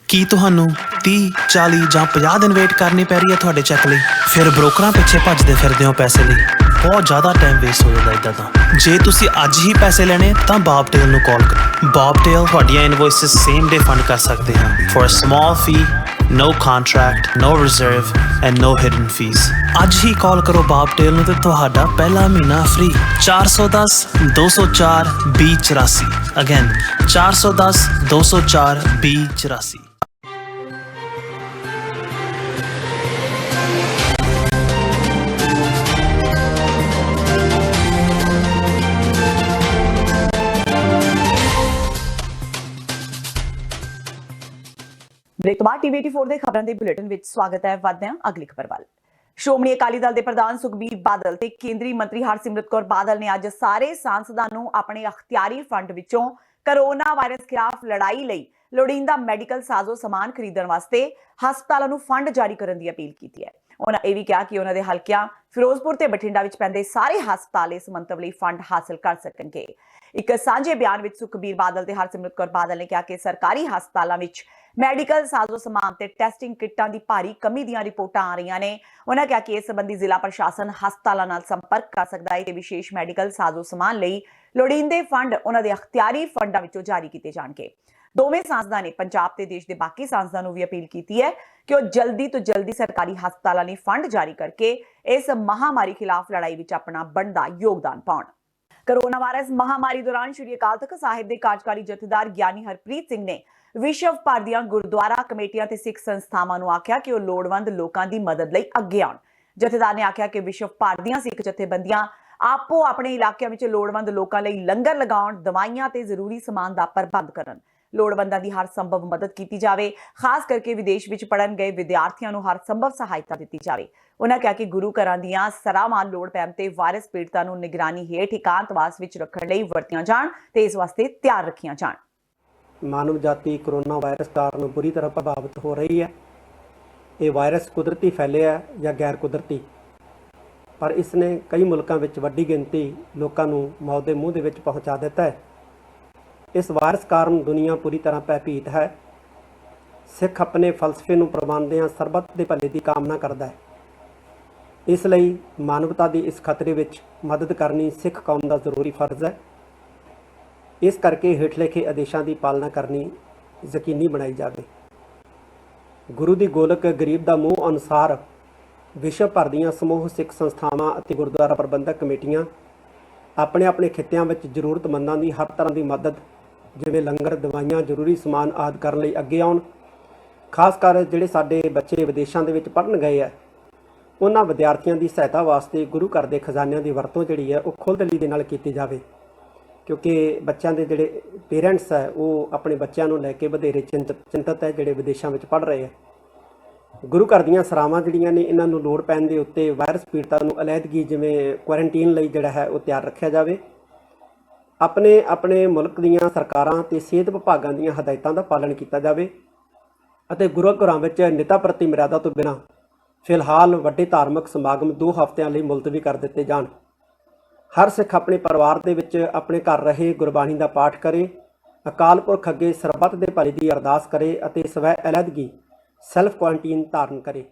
ਕੀ ਤੁਹਾਨੂੰ 30, 40 ਜਾਂ 50 ਦਿਨ ਵੇਟ ਕਰਨੀ ਪੈ ਰਹੀ ਹੈ ਤੁਹਾਡੇ ਚੈੱਕ ਲਈ? ਫਿਰ ਬ੍ਰੋਕਰਾਂ ਪਿੱਛੇ ਭੱਜਦੇ ਫਿਰਦੇ ਹੋ ਪੈਸੇ ਲਈ। ਬਹੁਤ ਜ਼ਿਆਦਾ ਟਾਈਮ ਵੇਸਟ ਹੋ ਜਾਂਦਾ ਇੱਦਾਂ ਤਾਂ। ਜੇ ਤੁਸੀਂ ਅੱਜ ਹੀ ਪੈਸੇ ਲੈਣੇ ਤਾਂ ਬੌਬਟੇਲ ਨੂੰ ਕਾਲ ਕਰੋ। ਬੌਬਟੇਲ ਤੁਹਾਡੀਆਂ ਇਨਵੌਇਸਸ ਸੇਮ ਡੇ ਫੰਡ ਕਰ ਸਕਦੇ ਹਾਂ for a small fee, no contract, no reserve and no hidden fees। ਅੱਜ ਹੀ ਕਾਲ ਕਰੋ ਬੌਬਟੇਲ ਨੂੰ ਤੇ ਤੁਹਾਡਾ ਪਹਿਲਾ ਮਹੀਨਾ ਫ੍ਰੀ। 410 204 2084। ਅਗੇਨ 410 204 2084। ਬ੍ਰੇਕ ਤੋਂ ਬਾਅਦ TV84 ਦੇ ਖਬਰਾਂ ਦੇ ਬੁਲੇਟਿਨ ਵਿੱਚ ਸਵਾਗਤ ਹੈ। ਵਧਦੇ ਹਾਂ ਅਗਲੀ ਖਬਰ ਵੱਲ। ਸ਼੍ਰੋਮਣੀ ਅਕਾਲੀ ਦਲ ਦੇ ਪ੍ਰਧਾਨ ਸੁਖਬੀਰ ਬਾਦਲ ਤੇ ਕੇਂਦਰੀ ਮੰਤਰੀ ਹਰਸਿਮਰਤ ਕੌਰ ਬਾਦਲ ਨੇ ਅੱਜ ਸਾਰੇ ਸਾਂਸਦਾਂ ਨੂੰ ਆਪਣੇ ਅਖਤਿਆਰੀ ਫੰਡ ਵਿੱਚੋਂ ਕੋਰੋਨਾ ਵਾਇਰਸ ਖਿਲਾਫ ਲੜਾਈ ਲਈ ਲੋੜੀਂਦਾ ਮੈਡੀਕਲ ਸਾਜ਼ੋ ਸਮਾਨ ਖਰੀਦਣ ਵਾਸਤੇ ਹਸਪਤਾਲਾਂ ਨੂੰ ਫੰਡ ਜਾਰੀ ਕਰਨ ਦੀ ਅਪੀਲ ਕੀਤੀ ਹੈ। ਉਹਨਾਂ ਇਹ ਵੀ ਕਿਹਾ ਕਿ ਉਹਨਾਂ ਦੇ ਹਲਕਿਆਂ ਫਿਰੋਜ਼ਪੁਰ ਤੇ ਬਠਿੰਡਾ ਵਿੱਚ ਪੈਂਦੇ ਸਾਰੇ ਹਸਪਤਾਲ ਇਸ ਮੰਤਵ ਲਈ ਫੰਡ ਹਾਸਲ ਕਰ ਸਕਣਗੇ। ਇੱਕ ਸਾਂਝੇ ਬਿਆਨ ਵਿੱਚ ਸੁਖਬੀਰ ਬਾਦਲ ਤੇ ਹਰਸਿਮਰਤ ਕੌਰ ਬਾਦਲ ਨੇ ਕਿਹਾ ਕਿ ਸਰਕਾਰੀ ਹਸਪਤਾਲਾਂ ਵਿੱਚ ਮੈਡੀਕਲ ਸਾਜ਼ੋ ਸਮਾਨ ਤੇ ਟੈਸਟਿੰਗ ਕਿੱਟਾਂ ਦੀ ਭਾਰੀ ਕਮੀ ਦੀਆਂ ਰਿਪੋਰਟਾਂ ਆ ਰਹੀਆਂ ਨੇ। ਉਹਨਾਂ ਕਿਹਾ ਕਿ ਇਸ ਸੰਬੰਧੀ ਜ਼ਿਲ੍ਹਾ ਪ੍ਰਸ਼ਾਸਨ ਹਸਪਤਾਲਾਂ ਨਾਲ ਸੰਪਰਕ ਕਰ ਸਕਦਾ ਹੈ ਤੇ ਵਿਸ਼ੇਸ਼ ਮੈਡੀਕਲ ਸਾਜ਼ੋ ਸਮਾਨ ਲਈ ਲੋੜੀਂਦੇ ਫੰਡ ਉਹਨਾਂ ਦੇ ਅਖਤਿਆਰੀ ਫੰਡਾਂ ਵਿੱਚੋਂ ਜਾਰੀ ਕੀਤੇ ਜਾਣਗੇ। ਦੋਵੇਂ ਸਾਂਸਦਾਂ ਨੇ ਪੰਜਾਬ ਤੇ ਦੇਸ਼ ਦੇ ਬਾਕੀ ਸਾਂਸਦਾਂ ਨੂੰ ਵੀ ਅਪੀਲ ਕੀਤੀ ਹੈ ਕਿ ਉਹ ਜਲਦੀ ਤੋਂ ਜਲਦੀ ਸਰਕਾਰੀ ਹਸਪਤਾਲਾਂ ਲਈ ਫੰਡ ਜਾਰੀ ਕਰਕੇ ਇਸ ਮਹਾਮਾਰੀ ਖਿਲਾਫ ਲੜਾਈ ਵਿੱਚ ਆਪਣਾ ਬਣਦਾ ਯੋਗਦਾਨ ਪਾਉਣ। ਕੋਰੋਨਾ ਵਾਇਰਸ ਮਹਾਮਾਰੀ ਦੌਰਾਨ ਸ਼੍ਰੀ ਅਕਾਲ ਤਖਤ ਸਾਹਿਬ ਦੇ ਕਾਰਜਕਾਰੀ ਜਥੇਦਾਰ ਗਿਆਨੀ ਹਰਪ੍ਰੀਤ ਸਿੰਘ ਨੇ ਵਿਸ਼ਵ ਭਰ ਦੀਆਂ ਗੁਰਦੁਆਰਾ ਕਮੇਟੀਆਂ ਤੇ ਸਿੱਖ ਸੰਸਥਾਵਾਂ ਨੂੰ ਆਖਿਆ ਕਿ ਉਹ ਲੋੜਵੰਦ ਲੋਕਾਂ ਦੀ ਮਦਦ ਲਈ ਅੱਗੇ ਆਉਣ। ਜਥੇਦਾਰ ਨੇ ਆਖਿਆ ਕਿ ਵਿਸ਼ਵ ਭਰ ਦੀਆਂ ਸਿੱਖ ਜਥੇਬੰਦੀਆਂ ਆਪੋ ਆਪਣੇ ਇਲਾਕਿਆਂ ਵਿੱਚ ਲੋੜਵੰਦ ਲੋਕਾਂ ਲਈ ਲੰਗਰ ਲਗਾਉਣ, ਦਵਾਈਆਂ ਤੇ ਜ਼ਰੂਰੀ ਸਮਾਨ ਦਾ ਪ੍ਰਬੰਧ ਕਰਨ। ਲੋੜਵੰਦਾਂ ਦੀ ਹਰ ਸੰਭਵ ਮਦਦ ਕੀਤੀ ਜਾਵੇ। ਖਾਸ ਕਰਕੇ ਵਿਦੇਸ਼ ਵਿੱਚ ਪੜਨ ਗਏ ਵਿਦਿਆਰਥੀਆਂ ਨੂੰ ਹਰ ਸੰਭਵ ਸਹਾਇਤਾ ਦਿੱਤੀ ਜਾਵੇ। ਉਹਨਾਂ ਕਿਹਾ ਕਿ ਗੁਰੂ ਘਰਾਂ ਦੀਆਂ ਸਰਾਵਾਂ ਲੋੜ ਪੈਣ ਤੇ ਵਾਇਰਸ ਪੀੜਤਾਂ ਨੂੰ ਨਿਗਰਾਨੀ ਹੇਠ ਇਕਾਂਤਵਾਸ ਵਿੱਚ ਰੱਖਣ ਲਈ ਵਰਤੀਆਂ ਜਾਣ ਤੇ ਇਸ ਵਾਸਤੇ ਤਿਆਰ ਰੱਖੀਆਂ ਜਾਣ। ਮਾਨਵ ਜਾਤੀ ਕਰੋਨਾ ਵਾਇਰਸ ਕਾਰਨ ਬੁਰੀ ਤਰ੍ਹਾਂ ਪ੍ਰਭਾਵਿਤ ਹੋ ਰਹੀ ਹੈ। ਇਹ ਵਾਇਰਸ ਕੁਦਰਤੀ ਫੈਲਿਆ ਜਾਂ ਗੈਰ ਕੁਦਰਤੀ, ਪਰ ਇਸ ਨੇ ਕਈ ਮੁਲਕਾਂ ਵਿੱਚ ਵੱਡੀ ਗਿਣਤੀ ਲੋਕਾਂ ਨੂੰ ਮੌਤ ਦੇ ਮੂੰਹ ਦੇ ਵਿੱਚ ਪਹੁੰਚਾ ਦਿੱਤਾ ਹੈ। ਇਸ ਵਾਇਰਸ ਕਾਰਨ ਦੁਨੀਆ ਪੂਰੀ ਤਰ੍ਹਾਂ ਭੈਭੀਤ ਹੈ। ਸਿੱਖ ਆਪਣੇ ਫਲਸਫੇ ਨੂੰ ਪ੍ਰਵਾਨਦਿਆਂ ਸਰਬੱਤ ਦੇ ਭਲੇ ਦੀ ਕਾਮਨਾ ਕਰਦਾ ਹੈ। ਇਸ ਲਈ ਮਾਨਵਤਾ ਦੀ ਇਸ ਖਤਰੇ ਵਿੱਚ ਮਦਦ ਕਰਨੀ ਸਿੱਖ ਕੌਮ ਦਾ ਜ਼ਰੂਰੀ ਫਰਜ਼ ਹੈ। ਇਸ ਕਰਕੇ ਹੇਠ ਲਿਖੇ ਆਦੇਸ਼ਾਂ ਦੀ ਪਾਲਣਾ ਕਰਨੀ ਯਕੀਨੀ ਬਣਾਈ ਜਾਵੇ। ਗੁਰੂ ਦੀ ਗੋਲਕ ਗਰੀਬ ਦਾ ਮੂੰਹ ਅਨੁਸਾਰ ਵਿਸ਼ਵ ਭਰ ਦੀਆਂ ਸਮੂਹ ਸਿੱਖ ਸੰਸਥਾਵਾਂ ਅਤੇ ਗੁਰਦੁਆਰਾ ਪ੍ਰਬੰਧਕ ਕਮੇਟੀਆਂ ਆਪਣੇ ਆਪਣੇ ਖਿੱਤਿਆਂ ਵਿੱਚ ਜ਼ਰੂਰਤਮੰਦਾਂ ਦੀ ਹਰ ਤਰ੍ਹਾਂ ਦੀ ਮਦਦ ਜਿਵੇਂ ਲੰਗਰ, ਦਵਾਈਆਂ, ਜ਼ਰੂਰੀ ਸਮਾਨ ਆਦਿ ਕਰਨ ਲਈ ਅੱਗੇ ਆਉਣ। ਖਾਸ ਕਰ ਜਿਹੜੇ ਸਾਡੇ ਬੱਚੇ ਵਿਦੇਸ਼ਾਂ ਦੇ ਵਿੱਚ ਪੜ੍ਹਨ ਗਏ ਹੈ, ਉਹਨਾਂ ਵਿਦਿਆਰਥੀਆਂ ਦੀ ਸਹਾਇਤਾ ਵਾਸਤੇ ਗੁਰੂ ਘਰ ਦੇ ਖਜ਼ਾਨਿਆਂ ਦੀ ਵਰਤੋਂ ਜਿਹੜੀ ਹੈ ਉਹ ਖੁੱਲ੍ਹਦਿਲੀ ਦੇ ਨਾਲ ਕੀਤੀ ਜਾਵੇ, ਕਿਉਂਕਿ ਬੱਚਿਆਂ ਦੇ ਜਿਹੜੇ ਪੇਰੈਂਟਸ ਹੈ ਉਹ ਆਪਣੇ ਬੱਚਿਆਂ ਨੂੰ ਲੈ ਕੇ ਵਧੇਰੇ ਚਿੰਤਤ ਹੈ, ਜਿਹੜੇ ਵਿਦੇਸ਼ਾਂ ਵਿੱਚ ਪੜ੍ਹ ਰਹੇ ਹੈ। ਗੁਰੂ ਘਰ ਦੀਆਂ ਸਰਾਵਾਂ ਜਿਹੜੀਆਂ ਨੇ ਇਹਨਾਂ ਨੂੰ ਲੋੜ ਪੈਣ ਦੇ ਉੱਤੇ ਵਾਇਰਸ ਪੀੜਤਾਂ ਨੂੰ ਅਲੱਗਗੀ ਜਿਵੇਂ ਕੁਆਰੰਟੀਨ ਲਈ ਜਿਹੜਾ ਹੈ ਉਹ ਤਿਆਰ ਰੱਖਿਆ ਜਾਵੇ। ਆਪਣੇ ਆਪਣੇ ਮੁਲਕ ਦੀਆਂ ਸਰਕਾਰਾਂ ਤੇ ਸਿਹਤ ਵਿਭਾਗਾਂ ਦੀਆਂ ਹਦਾਇਤਾਂ ਦਾ ਪਾਲਣ ਕੀਤਾ ਜਾਵੇ ਅਤੇ ਗੁਰੂ ਘਰਾਂ ਵਿੱਚ ਨਿਤਾ ਪ੍ਰਤੀ ਮਰਿਆਦਾ ਤੋਂ ਬਿਨਾਂ ਫਿਲਹਾਲ ਵੱਡੇ ਧਾਰਮਿਕ ਸਮਾਗਮ 2 ਹਫ਼ਤਿਆਂ ਲਈ ਮੁਲਤਵੀ ਕਰ ਦਿੱਤੇ ਜਾਣ। ਹਰ ਸਿੱਖ ਆਪਣੇ ਪਰਿਵਾਰ ਦੇ ਵਿੱਚ ਆਪਣੇ ਘਰ ਰਹੇ ਗੁਰਬਾਣੀ ਦਾ ਪਾਠ ਕਰੇ, ਅਕਾਲ ਪੁਰਖ ਅੱਗੇ ਸਰਬੱਤ ਦੇ ਭਲੇ ਦੀ ਅਰਦਾਸ ਕਰੇ ਅਤੇ ਸਵੈ ਅਲੱਗਗੀ ਸੈਲਫ ਕੁਆਰੰਟੀਨ ਧਾਰਨ ਕਰੇ।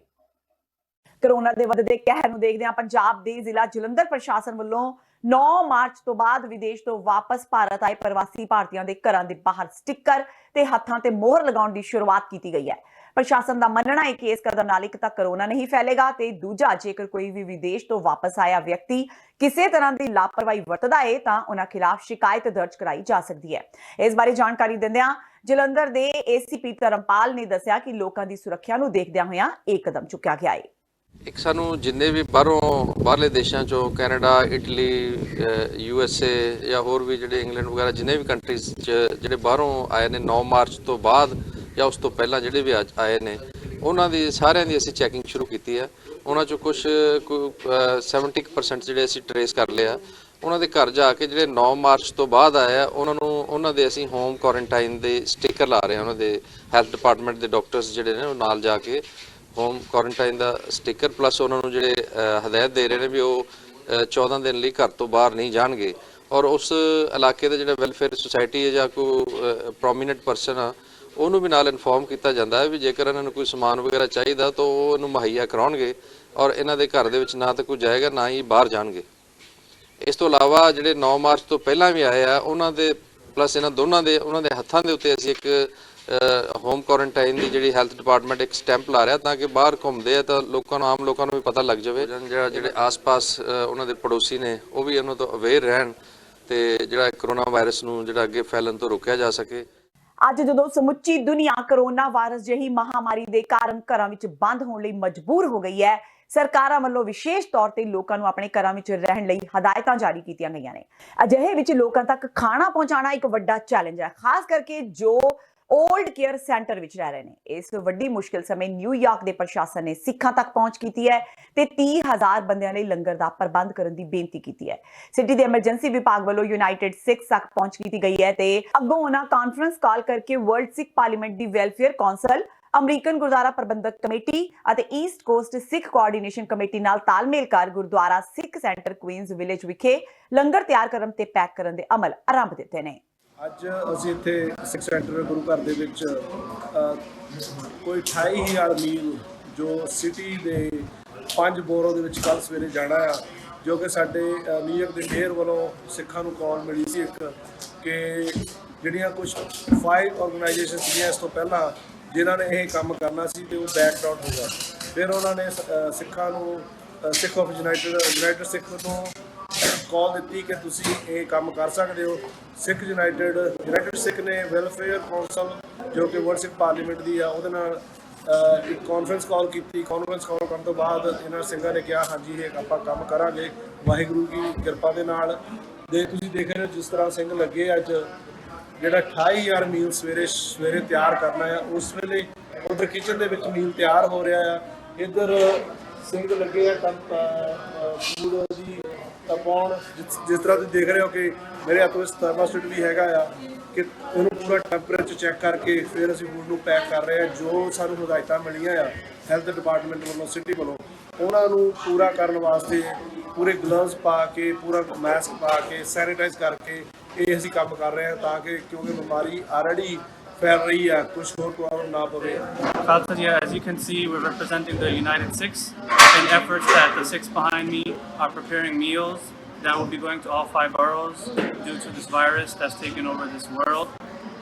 ਕਰੋਨਾ ਦੇ ਵੱਧਦੇ ਕਹਿਰ ਨੂੰ ਦੇਖਦਿਆਂ ਪੰਜਾਬ ਦੇ ਜ਼ਿਲ੍ਹਾ ਜਲੰਧਰ ਪ੍ਰਸ਼ਾਸਨ ਵੱਲੋਂ 9 ਮਾਰਚ ਤੋਂ ਬਾਅਦ ਵਿਦੇਸ਼ ਤੋਂ ਵਾਪਸ ਭਾਰਤ ਆਏ ਪ੍ਰਵਾਸੀ ਭਾਰਤੀਆਂ ਦੇ ਘਰਾਂ ਦੇ ਬਾਹਰ ਸਟicker ਤੇ ਹੱਥਾਂ ਤੇ ਮੋਹਰ ਲਗਾਉਣ ਦੀ ਸ਼ੁਰੂਆਤ ਕੀਤੀ ਗਈ ਹੈ। ਪ੍ਰਸ਼ਾਸਨ ਦਾ ਮੰਨਣਾ ਹੈ ਕਿ ਇਸ ਕਦਮ ਨਾਲ ਇੱਕ ਤਾਂ ਕਰੋਨਾ ਨਹੀਂ ਫੈਲੇਗਾ ਤੇ ਦੂਜਾ ਜੇਕਰ ਕੋਈ ਵੀ ਵਿਦੇਸ਼ ਤੋਂ ਵਾਪਸ ਆਇਆ ਵਿਅਕਤੀ ਕਿਸੇ ਤਰ੍ਹਾਂ ਦੀ ਲਾਪਰਵਾਹੀ ਵਰਤਦਾ ਹੈ ਤਾਂ ਉਹਨਾਂ ਖਿਲਾਫ ਸ਼ਿਕਾਇਤ ਦਰਜ ਕਰਾਈ ਜਾ ਸਕਦੀ ਹੈ। ਇਸ ਬਾਰੇ ਜਾਣਕਾਰੀ ਦਿੰਦਿਆਂ ਜਲੰਧਰ ਦੇ ACP ਧਰਮਪਾਲ ਨੇ ਦੱਸਿਆ ਕਿ ਲੋਕਾਂ ਦੀ ਸੁਰੱਖਿਆ ਨੂੰ ਦੇਖਦਿਆਂ ਹੋਇਆਂ ਇਹ ਕਦਮ ਚੁੱਕਿਆ ਗਿਆ ਹੈ। ਇੱਕ ਸਾਨੂੰ ਜਿੰਨੇ ਵੀ ਬਾਹਰਲੇ ਦੇਸ਼ਾਂ ਚੋਂ ਕੈਨੇਡਾ, ਇਟਲੀ, USA ਜਾਂ ਹੋਰ ਵੀ ਜਿਹੜੇ ਇੰਗਲੈਂਡ ਵਗੈਰਾ ਜਿੰਨੇ ਵੀ ਕੰਟਰੀਜ਼ 'ਚ ਜਿਹੜੇ ਬਾਹਰੋਂ ਆਏ ਨੇ 9 ਮਾਰਚ ਤੋਂ ਬਾਅਦ ਜਾਂ ਉਸ ਤੋਂ ਪਹਿਲਾਂ ਜਿਹੜੇ ਵੀ ਆਏ ਨੇ ਉਹਨਾਂ ਦੀ ਸਾਰਿਆਂ ਦੀ ਅਸੀਂ ਚੈਕਿੰਗ ਸ਼ੁਰੂ ਕੀਤੀ ਹੈ। ਉਹਨਾਂ 'ਚੋਂ ਕੁਝ 70% ਜਿਹੜੇ ਅਸੀਂ ਟਰੇਸ ਕਰ ਲਿਆ। ਉਹਨਾਂ ਦੇ ਘਰ ਜਾ ਕੇ ਜਿਹੜੇ 9 ਮਾਰਚ ਤੋਂ ਬਾਅਦ ਆਏ ਆ ਉਹਨਾਂ ਦੇ ਅਸੀਂ ਹੋਮ ਕੁਆਰੰਟਾਈਨ ਦੇ ਸਟicker ਲਾ ਰਹੇ ਹਾਂ। ਉਹਨਾਂ ਦੇ ਹੈਲਥ ਡਿਪਾਰਟਮੈਂਟ ਦੇ ਡਾਕਟਰਸ ਜਿਹੜੇ ਨੇ ਉਹ ਨਾਲ ਜਾ ਕੇ ਹੋਮ ਕੁਆਰੰਟਾਈਨ ਦਾ ਸਟicker ਪਲੱਸ ਉਹਨਾਂ ਨੂੰ ਜਿਹੜੇ ਹਦਾਇਤ ਦੇ ਰਹੇ ਨੇ ਵੀ ਉਹ 14 ਦਿਨ ਲਈ ਘਰ ਤੋਂ ਬਾਹਰ ਨਹੀਂ ਜਾਣਗੇ। ਔਰ ਉਸ ਇਲਾਕੇ ਦੇ ਜਿਹੜਾ ਵੈਲਫੇਅਰ ਸੁਸਾਇਟੀ ਹੈ ਜਾਂ ਕੋਈ ਪ੍ਰੋਮੀਨੈਂਟ ਪਰਸਨ ਆ ਉਹਨੂੰ ਵੀ ਨਾਲ ਇਨਫੋਰਮ ਕੀਤਾ ਜਾਂਦਾ ਹੈ ਵੀ ਜੇਕਰ ਇਹਨਾਂ ਨੂੰ ਕੋਈ ਸਮਾਨ ਵਗੈਰਾ ਚਾਹੀਦਾ ਤਾਂ ਉਹ ਇਹਨੂੰ ਮੁਹੱਈਆ ਕਰਾਉਣਗੇ ਔਰ ਇਹਨਾਂ ਦੇ ਘਰ ਦੇ ਵਿੱਚ ਨਾ ਤਾਂ ਕੋਈ ਜਾਏਗਾ ਨਾ ਹੀ ਬਾਹਰ ਜਾਣਗੇ। ਇਸ ਤੋਂ ਇਲਾਵਾ ਜਿਹੜੇ 9 ਮਾਰਚ ਤੋਂ ਪਹਿਲਾਂ ਵੀ ਆਏ ਆ ਉਹਨਾਂ ਦੇ ਪਲੱਸ ਇਹਨਾਂ ਦੋਨਾਂ ਦੇ ਉਹਨਾਂ ਦੇ ਹੱਥਾਂ ਦੇ ਉੱਤੇ ਅਸੀਂ ਇੱਕ ਹੋਮ ਕੁਆਰੰਟਾਈਨ ਦੀ ਜਿਹੜੀ ਹੈਲਥ ਡਿਪਾਰਟਮੈਂਟ ਇੱਕ ਸਟੈਂਪ ਲਾ ਰਿਹਾ ਤਾਂ ਕਿ ਬਾਹਰ ਘੁੰਮਦੇ ਆ ਤਾਂ ਆਮ ਲੋਕਾਂ ਨੂੰ ਵੀ ਪਤਾ ਲੱਗ ਜਾਵੇ। ਜਿਹੜੇ ਆਸ-ਪਾਸ ਉਹਨਾਂ ਦੇ ਪੜੋਸੀ ਨੇ ਉਹ ਵੀ ਉਹਨਾਂ ਤੋਂ ਅਵੇਅਰ ਰਹਿਣ ਤੇ ਜਿਹੜਾ ਕਰੋਨਾ ਵਾਇਰਸ ਨੂੰ ਜਿਹੜਾ ਅੱਗੇ ਫੈਲਣ ਤੋਂ ਰੋਕਿਆ ਜਾ ਸਕੇ। ਅੱਜ ਜਦੋਂ ਸਮੁੱਚੀ ਦੁਨੀਆ ਕਰੋਨਾ ਵਾਇਰਸ ਜਿਹੀ ਮਹਾਮਾਰੀ ਦੇ ਕਾਰਨ ਘਰਾਂ ਵਿੱਚ ਬੰਦ ਹੋਣ ਲਈ ਮਜਬੂਰ ਹੋ ਗਈ ਹੈ, ਸਰਕਾਰਾਂ ਵੱਲੋਂ ਵਿਸ਼ੇਸ਼ ਤੌਰ ਤੇ ਲੋਕਾਂ ਨੂੰ ਆਪਣੇ ਘਰਾਂ ਵਿੱਚ ਰਹਿਣ ਲਈ ਹਦਾਇਤਾਂ ਜਾਰੀ ਕੀਤੀਆਂ ਗਈਆਂ ਨੇ। ਅਜਿਹੇ ਵਿੱਚ ਲੋਕਾਂ ਤੱਕ ਖਾਣਾ ਪਹੁੰਚਾਉਣਾ ਇੱਕ ਵੱਡਾ ਚੈਲੰਜ ਹੈ, ਖਾਸ ਕਰਕੇ ਜੋ ਓਲਡ ਕੇਅਰ ਸੈਂਟਰ ਵਿੱਚ ਰਹਿ ਰਹੇ ਨੇ। ਇਸ ਵੱਡੀ ਮੁਸ਼ਕਿਲ ਸਮੇਂ ਨਿਊਯਾਰਕ ਦੇ ਪ੍ਰਸ਼ਾਸਨ ਨੇ ਸਿੱਖਾਂ ਤੱਕ ਪਹੁੰਚ ਕੀਤੀ ਹੈ ਤੇ 30,000 ਬੰਦਿਆਂ ਲਈ ਲੰਗਰ ਦਾ ਪ੍ਰਬੰਧ ਕਰਨ ਦੀ ਬੇਨਤੀ ਕੀਤੀ ਹੈ। ਸਿਟੀ ਦੇ ਐਮਰਜੈਂਸੀ ਵਿਭਾਗ ਵੱਲੋਂ ਯੂਨਾਈਟਿਡ ਸਿੱਖ ਤੱਕ ਪਹੁੰਚ ਕੀਤੀ ਗਈ ਹੈ ਤੇ ਅੱਗੋਂ ਉਹਨਾਂ ਕਾਨਫਰੰਸ ਕਾਲ ਕਰਕੇ ਵਰਲਡ ਸਿੱਖ ਪਾਰਲੀਮੈਂਟ ਦੀ ਵੈਲਫੇਅਰ ਕੌਂਸਲ, ਅਮਰੀਕਨ ਗੁਰਦੁਆਰਾ ਪ੍ਰਬੰਧਕ ਕਮੇਟੀ ਅਤੇ ਈਸਟ ਕੋਸਟ ਸਿੱਖ ਕੋਆਰਡੀਨੇਸ਼ਨ ਕਮੇਟੀ ਨਾਲ ਤਾਲਮੇਲ ਕਰ ਗੁਰਦੁਆਰਾ ਸਿੱਖ ਸੈਂਟਰ ਕੁਈਨਜ਼ ਵਿਲੇਜ ਵਿਖੇ ਲੰਗਰ ਤਿਆਰ ਕਰਨ ਤੇ ਪੈਕ ਕਰਨ ਦੇ ਅਮਲ ਆਰੰਭ ਦਿੱਤੇ ਨੇ। ਅੱਜ ਅਸੀਂ ਇੱਥੇ ਸਿੱਖ ਸੈਂਟਰ ਗੁਰੂ ਘਰ ਦੇ ਵਿੱਚ ਕੋਈ 28,000 ਮੀਲ ਜੋ ਸਿਟੀ ਦੇ 5 ਬੋਰੋ ਦੇ ਵਿੱਚ ਕੱਲ੍ਹ ਸਵੇਰੇ ਜਾਣਾ ਆ, ਜੋ ਕਿ ਸਾਡੇ ਨਿਊਯਾਰਕ ਦੇ ਮੇਅਰ ਵੱਲੋਂ ਸਿੱਖਾਂ ਨੂੰ ਕਾਲ ਮਿਲੀ ਸੀ ਇੱਕ ਕਿ ਜਿਹੜੀਆਂ ਕੁਝ 5 ਆਰਗੇਨਾਈਜੇਸ਼ਨ ਸੀਗੀਆਂ ਇਸ ਤੋਂ ਪਹਿਲਾਂ ਜਿਨ੍ਹਾਂ ਨੇ ਇਹ ਕੰਮ ਕਰਨਾ ਸੀ ਤੇ ਉਹ ਬੈਕ ਆਊਟ ਹੋ ਗਏ। ਫਿਰ ਉਹਨਾਂ ਨੇ ਸਿੱਖਾਂ ਨੂੰ ਸਿੱਖ ਆਫ ਯੂਨਾਈਟਿਡ ਸਿੱਖ ਨੂੰ ਕਾਲ ਦਿੱਤੀ ਕਿ ਤੁਸੀਂ ਇਹ ਕੰਮ ਕਰ ਸਕਦੇ ਹੋ। ਸਿੱਖ ਯੂਨਾਈਟਿਡ ਸਿੱਖ ਨੇ ਵੈਲਫੇਅਰ ਕੌਂਸਲ ਜੋ ਕਿ ਵਰਲਡ ਸਿੱਖ ਪਾਰਲੀਮੈਂਟ ਦੀ ਆ ਉਹਦੇ ਨਾਲ ਇੱਕ ਕਾਨਫਰੰਸ ਕਾਲ ਕੀਤੀ। ਕਾਨਫਰੰਸ ਕਾਲ ਕਰਨ ਤੋਂ ਬਾਅਦ ਇਹਨਾਂ ਸਿੰਘਾਂ ਨੇ ਕਿਹਾ ਹਾਂਜੀ ਇਹ ਆਪਾਂ ਕੰਮ ਕਰਾਂਗੇ ਵਾਹਿਗੁਰੂ ਦੀ ਕਿਰਪਾ ਦੇ ਨਾਲ। ਤੁਸੀਂ ਦੇਖ ਰਹੇ ਹੋ ਜਿਸ ਤਰ੍ਹਾਂ ਸਿੰਘ ਲੱਗੇ ਅੱਜ ਜਿਹੜਾ 28,000 ਮੀਲ ਸਵੇਰੇ ਤਿਆਰ ਕਰਨਾ ਆ, ਉਸ ਵੇਲੇ ਉਧਰ ਕਿਚਨ ਦੇ ਵਿੱਚ ਮੀਲ ਤਿਆਰ ਹੋ ਰਿਹਾ ਆ, ਇੱਧਰ ਸਿੰਘ ਲੱਗੇ ਆ ਫੂਡ ਦੀ ਪਾਉਣ। ਜਿਸ ਤਰ੍ਹਾਂ ਤੁਸੀਂ ਦੇਖ ਰਹੇ ਹੋ ਕਿ ਮੇਰੇ ਹੱਥ ਵਿੱਚ ਥਰਮਾਸਟੇਟ ਵੀ ਹੈਗਾ ਆ ਕਿ ਇਹਨੂੰ ਪੂਰਾ ਟੈਂਪਰੇਚਰ ਚੈੱਕ ਕਰਕੇ ਫਿਰ ਅਸੀਂ ਫੂਡ ਨੂੰ ਪੈਕ ਕਰ ਰਹੇ ਹਾਂ। ਜੋ ਸਾਨੂੰ ਹਦਾਇਤਾਂ ਮਿਲੀਆਂ ਆ ਹੈਲਥ ਡਿਪਾਰਟਮੈਂਟ ਵੱਲੋਂ, ਸਿਟੀ ਵੱਲੋਂ, ਉਹਨਾਂ ਨੂੰ ਪੂਰਾ ਕਰਨ ਵਾਸਤੇ ਪੂਰੇ ਗਲਵਸ ਪਾ ਕੇ, ਪੂਰਾ ਮਾਸਕ ਪਾ ਕੇ, ਸੈਨੀਟਾਈਜ਼ ਕਰਕੇ ਇਹ ਅਸੀਂ ਕੰਮ ਕਰ ਰਹੇ ਹਾਂ ਤਾਂ ਕਿ ਕਿਉਂਕਿ ਬਿਮਾਰੀ ਆਲਰੇਡੀ फैल रही है, कुछ और प्रॉब्लम ना पवे। Khalsa, yeah, as you can see, we're representing the United Six in efforts that the six behind me are preparing meals that will be going to all 5 boroughs due to this virus that's taken over this world.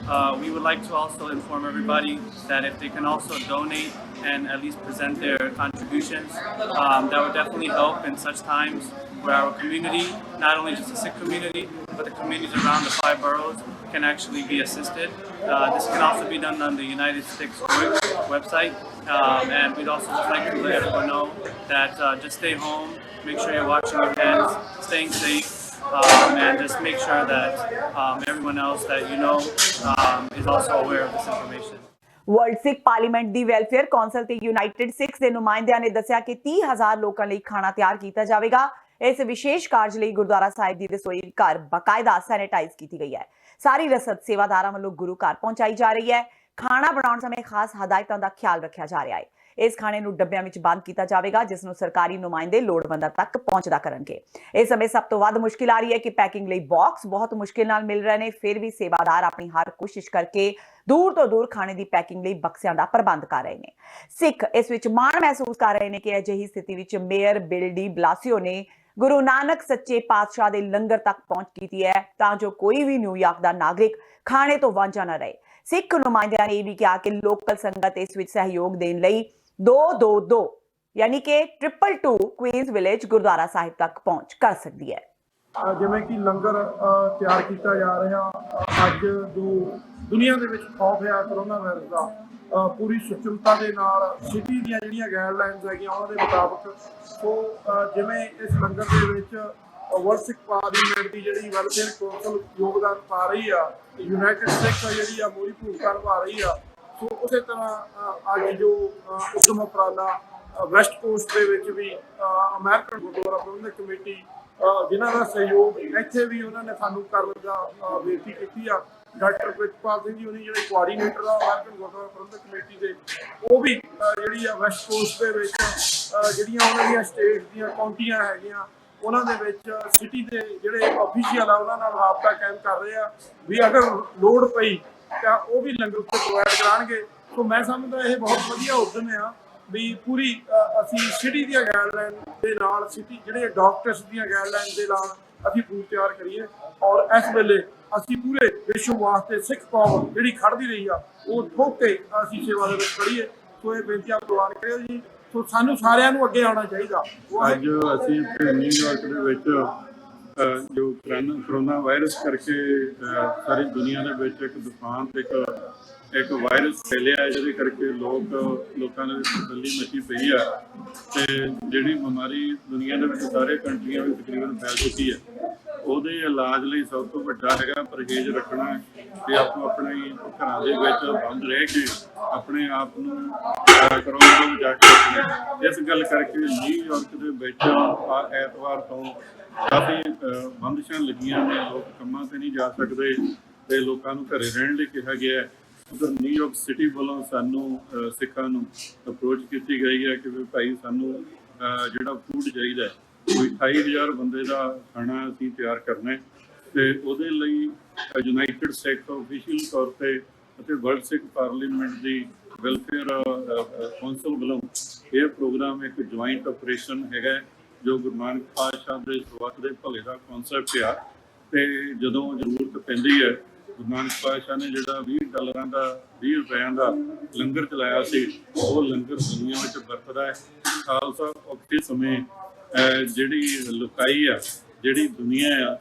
We would like to also inform everybody that if they can also donate and at least present their contributions, that would definitely help in such times where our community, not only just the Sikh community, but the communities around the 5 boroughs can actually be assisted. This can also be done on the United Six website. And we'd also just like to let everyone know that just stay home, make sure you're washing your hands, staying safe, and just make sure that everyone else that you know is also aware of this information. World Sikh parliament the welfare council ਤੇ United Sikhs ਦੇ ਨੁਮਾਇੰਦਿਆਂ ਨੇ ਦੱਸਿਆ ਕਿ 30,000 ਲੋਕਾਂ ਲਈ ਖਾਣਾ ਤਿਆਰ ਕੀਤਾ ਜਾਵੇਗਾ। ਇਸ ਵਿਸ਼ੇਸ਼ ਕਾਰਜ ਲਈ ਗੁਰਦੁਆਰਾ ਸਾਹਿਬ ਦੀ ਰਸੋਈ ਘਰ ਬਾਕਾਇਦਾ ਸੈਨੀਟਾਈਜ਼ ਕੀਤੀ ਗਈ ਹੈ। ਸਾਰੀ ਰਸਦ ਸੇਵਾਦਾਰਾਂ ਵੱਲੋਂ ਗੁਰੂ ਘਰ ਪਹੁੰਚਾਈ ਜਾ ਰਹੀ ਹੈ। ਖਾਣਾ ਬਣਾਉਣ ਸਮੇਂ ਖਾਸ ਹਦਾਇਤਾਂ ਦਾ ਖਿਆਲ ਰੱਖਿਆ ਜਾ ਰਿਹਾ ਹੈ। ਇਸ ਖਾਣੇ ਨੂੰ ਡੱਬਿਆਂ ਵਿੱਚ ਬੰਦ ਕੀਤਾ ਜਾਵੇਗਾ ਜਿਸ ਨੂੰ ਸਰਕਾਰੀ ਨੁਮਾਇੰਦੇ ਲੋੜਵੰਦਾਂ ਤੱਕ ਪਹੁੰਚਦਾ ਕਰਨਗੇ। ਇਸ ਸਮੇਂ ਸਭ ਤੋਂ ਵੱਧ ਮੁਸ਼ਕਿਲ ਆ ਰਹੀ ਹੈ ਕਿ ਪੈਕਿੰਗ ਲਈ ਬਾਕਸ ਬਹੁਤ ਮੁਸ਼ਕਿਲ ਨਾਲ ਮਿਲ ਰਹੇ ਨੇ। ਫਿਰ ਵੀ ਸੇਵਾਦਾਰ ਆਪਣੀ ਹਰ ਕੋਸ਼ਿਸ਼ ਕਰਕੇ ਦੂਰ ਤੋਂ ਦੂਰ ਖਾਣੇ ਦੀ ਪੈਕਿੰਗ ਲਈ ਬਕਸਿਆਂ ਦਾ ਪ੍ਰਬੰਧ ਕਰ ਰਹੇ ਨੇ। ਸਿੱਖ ਇਸ ਵਿੱਚ ਮਾਣ ਮਹਿਸੂਸ ਕਰ ਰਹੇ ਨੇ ਕਿ ਅਜਿਹੀ ਸਥਿਤੀ ਵਿੱਚ ਮੇਅਰ ਬਿਲ ਡੀ ਬਲਾਸੀਓ ਨੇ ਗੁਰੂ ਨਾਨਕ ਸੱਚੇ ਪਾਤਸ਼ਾਹ ਦੇ ਲੰਗਰ ਤੱਕ ਪਹੁੰਚ ਕੀਤੀ ਹੈ ਤਾਂ ਜੋ ਕੋਈ ਵੀ ਨਿਊਯਾਰਕ ਦਾ ਨਾਗਰਿਕ ਖਾਣੇ ਤੋਂ ਵਾਂਝਾ ਨਾ ਰਹੇ। ਸਿੱਖ ਨੁਮਾਇੰਦਿਆਂ ਨੇ ਇਹ ਵੀ ਕਿਹਾ ਕਿ ਲੋਕਲ ਸੰਗਤ ਇਸ ਵਿੱਚ ਸਹਿਯੋਗ ਦੇਣ ਲਈ 222 ਯਾਨੀ ਕਿ 222 ਕੁਈਨਜ਼ ਵਿਲੇਜ ਗੁਰਦੁਆਰਾ ਸਾਹਿਬ ਤੱਕ ਪਹੁੰਚ ਕਰ ਸਕਦੀ ਹੈ। ਜਿਵੇਂ ਕਿ ਲੰਗਰ ਤਿਆਰ ਕੀਤਾ ਜਾ ਰਿਹਾ ਅੱਜ ਜੋ ਦੁਨੀਆ ਦੇ ਵਿੱਚ ਖੌਫ ਹੈ ਕਰੋਨਾ ਵਾਇਰਸ ਦਾ ਪੂਰੀ ਸੁਚਮਤਾ ਦੇ ਨਾਲ ਸਿਟੀ ਦੀਆਂ ਜਿਹੜੀਆਂ ਗਾਈਡਲਾਈਨਸ ਹੈਗੀਆਂ ਉਹਨਾਂ ਦੇ ਮੁਤਾਬਕ ਸੋ ਜਿਵੇਂ ਇਸ ਲੰਗਰ ਦੇ ਵਿੱਚ ਵਰਲਡ ਸਿੱਖ ਪਾਰਲੀਮੈਂਟ ਦੀ ਜਿਹੜੀ ਵੈਲਫੇਅਰ ਕੌਂਸਲ ਯੋਗਦਾਨ ਪਾ ਰਹੀ ਆ, ਯੂਨਾਈਟਿਡ ਸਿੱਖ ਜਿਹੜੀ ਆ ਮੋਰੀ ਭੂਮਿਕਾ ਨਿਭਾ ਰਹੀ ਆ। ਸੋ ਉਸੇ ਤਰ੍ਹਾਂ ਅੱਜ ਜੋ ਉਦਮ ਉਪਰਾਲਾ ਵੈਸਟ ਕੋਸਟ ਦੇ ਵਿੱਚ ਵੀ ਅਮਰੀਕਨ ਗੁਰਦੁਆਰਾ ਪ੍ਰਬੰਧਕ ਕਮੇਟੀ ਜਿਨ੍ਹਾਂ ਦਾ ਸਹਿਯੋਗ ਇੱਥੇ ਵੀ ਉਹਨਾਂ ਨੇ ਸਾਨੂੰ ਕਰਨ ਦਾ ਬੇਨਤੀ ਕੀਤੀ ਆ। ਡਾਕਟਰ ਪ੍ਰਿਤਪਾਲ ਸਿੰਘ ਜੀ ਉਹਨੇ ਜਿਹੜੇ ਕੋਆਰਡੀਨੇਟਰ ਆ ਅਮਰੀਕਨ ਗੁਰਦੁਆਰਾ ਪ੍ਰਬੰਧਕ ਕਮੇਟੀ ਦੇ, ਉਹ ਵੀ ਜਿਹੜੀ ਆ ਵੈਸਟ ਕੋਸਟ ਦੇ ਵਿੱਚ ਜਿਹੜੀਆਂ ਉਹਨਾਂ ਦੀਆਂ ਸਟੇਟ ਦੀਆਂ ਕਾਉਂਟੀਆਂ ਹੈਗੀਆਂ ਉਹਨਾਂ ਦੇ ਵਿੱਚ ਸਿਟੀ ਦੇ ਜਿਹੜੇ ਆਫੀਸ਼ੀਅਲ ਆ ਉਹਨਾਂ ਨਾਲ ਰਾਬਤਾ ਕਾਇਮ ਕਰ ਰਹੇ ਆ ਵੀ ਅਗਰ ਲੋੜ ਪਈ ਤਾਂ ਉਹ ਵੀ ਲੰਗਰ ਉੱਤੇ ਪ੍ਰੋਵਾਈਡ ਕਰਾਉਣਗੇ। ਸੋ ਮੈਂ ਸਮਝਦਾ ਇਹ ਬਹੁਤ ਵਧੀਆ ਉਦਮ ਆ ਵੀ ਪੂਰੀ ਅਸੀਂ ਸਿਟੀ ਦੀਆਂ ਗਾਈਡਲਾਈਨ ਦੇ ਨਾਲ ਸਿਟੀ ਜਿਹੜੇ ਡਾਕਟਰਸ ਦੀਆਂ ਗਾਈਡਲਾਈਨ ਦੇ ਨਾਲ ਅਸੀਂ ਫੂਡ ਤਿਆਰ ਕਰੀਏ ਔਰ ਇਸ ਵੇਲੇ ਅਸੀਂ ਪੂਰੇ ਵਿਸ਼ਵ ਵਾਸਤੇ ਸਿੱਖ ਕੌਮ ਜਿਹੜੀ ਖੜਦੀ ਰਹੀ ਆ ਉਹ ਠੋਕ ਕੇ ਅਸੀਂ ਸੇਵਾ ਦੇ ਵਿੱਚ ਖੜੀਏ। ਸੋ ਇਹ ਬੇਨਤੀ ਆਪ ਪ੍ਰਵਾਨ ਕਰਿਓ ਜੀ। ਸੋ ਸਾਨੂੰ ਸਾਰਿਆਂ ਨੂੰ ਅੱਗੇ ਆਉਣਾ ਚਾਹੀਦਾ। ਅੱਜ ਅਸੀਂ ਨਿਊਯਾਰਕ ਦੇ ਵਿੱਚ ਜੋ ਕਰੋਨਾ ਵਾਇਰਸ ਕਰਕੇ ਸਾਰੀ ਦੁਨੀਆ ਦੇ ਵਿੱਚ ਇੱਕ ਤੂਫਾਨ ਤੇ ਇੱਕ ਵਾਇਰਸ ਫੈਲਿਆ ਹੈ ਜਿਹਦੇ ਕਰਕੇ ਲੋਕਾਂ ਦੇ ਵਿੱਚ ਤਸੱਲੀ ਮਚੀ ਪਈ ਆ ਤੇ ਜਿਹੜੀ ਬਿਮਾਰੀ ਦੁਨੀਆ ਦੇ ਵਿੱਚ ਸਾਰੇ ਕੰਟਰੀਆਂ ਵਿੱਚ ਤਕਰੀਬਨ ਫੈਲ ਚੁੱਕੀ ਹੈ। ਉਹਦੇ ਇਲਾਜ ਲਈ ਸਭ ਤੋਂ ਵੱਡਾ ਹੈਗਾ ਪਰਹੇਜ਼ ਰੱਖਣਾ ਤੇ ਆਪਣੇ ਘਰਾਂ ਦੇ ਵਿੱਚ ਬੰਦ ਰਹਿ ਕੇ ਆਪਣੇ ਆਪ ਨੂੰ ਕਰੋਨਾ ਤੋਂ ਬਚਾ ਕੇ ਰੱਖਣਾ। ਇਸ ਗੱਲ ਕਰਕੇ ਨਿਊਯਾਰਕ ਦੇ ਵਿੱਚ ਐਤਵਾਰ ਤੋਂ ਕਾਫੀ ਬੰਦਿਸ਼ਾਂ ਲੱਗੀਆਂ ਨੇ। ਲੋਕ ਕੰਮਾਂ ਤੇ ਨਹੀਂ ਜਾ ਸਕਦੇ ਤੇ ਲੋਕਾਂ ਨੂੰ ਘਰੇ ਰਹਿਣ ਲਈ ਕਿਹਾ ਗਿਆ ਹੈ। ਉਧਰ ਨਿਊਯਾਰਕ ਸਿਟੀ ਵੱਲੋਂ ਸਾਨੂੰ ਸਿੱਖਾਂ ਨੂੰ ਅਪਰੋਚ ਕੀਤੀ ਗਈ ਹੈ ਕਿ ਵੀ ਭਾਈ ਸਾਨੂੰ ਜਿਹੜਾ ਫੂਡ ਚਾਹੀਦਾ ਹੈ ਕੋਈ 28,000 ਬੰਦੇ ਦਾ ਖਾਣਾ ਅਸੀਂ ਤਿਆਰ ਕਰਨਾ ਹੈ ਤੇ ਉਹਦੇ ਲਈ ਯੂਨਾਈਟਿਡ ਸਿੱਖ ਆਫੀਸ਼ੀਅਲ ਤੌਰ ਤੇ ਅਤੇ ਵਰਲਡ ਸਿੱਖ ਪਾਰਲੀਮੈਂਟ ਦੀ ਵੈਲਫੇਅਰ ਕੌਂਸਲ ਵੱਲੋਂ ਇਹ ਪ੍ਰੋਗਰਾਮ ਇੱਕ ਜੁਆਇੰਟ ਆਪਰੇਸ਼ਨ ਹੈਗਾ ਜੋ ਗੁਰੂ ਨਾਨਕ ਪਾਤਸ਼ਾਹ ਦੇ ਸਵਾਤ ਦੇ ਭਲੇ ਦਾ ਕਨਸੈਪਟ ਆ ਤੇ ਜਦੋਂ ਜ਼ਰੂਰਤ ਪੈਂਦੀ ਹੈ ਗੁਰੂ ਨਾਨਕ ਪਾਤਸ਼ਾਹ ਨੇ ਜਿਹੜਾ $20 ਰੁਪਇਆਂ ਦਾ ਲੰਗਰ ਚਲਾਇਆ ਸੀ ਉਹ ਲੰਗਰ ਦੁਨੀਆ ਵਿੱਚ ਵਰਤਦਾ ਹੈ। ਖਾਲਸਾ ਔਖੇ ਸਮੇਂ ਜਿਹੜੀ ਲੁਕਾਈ ਆ ਜਿਹੜੀ ਦੁਨੀਆ ਆ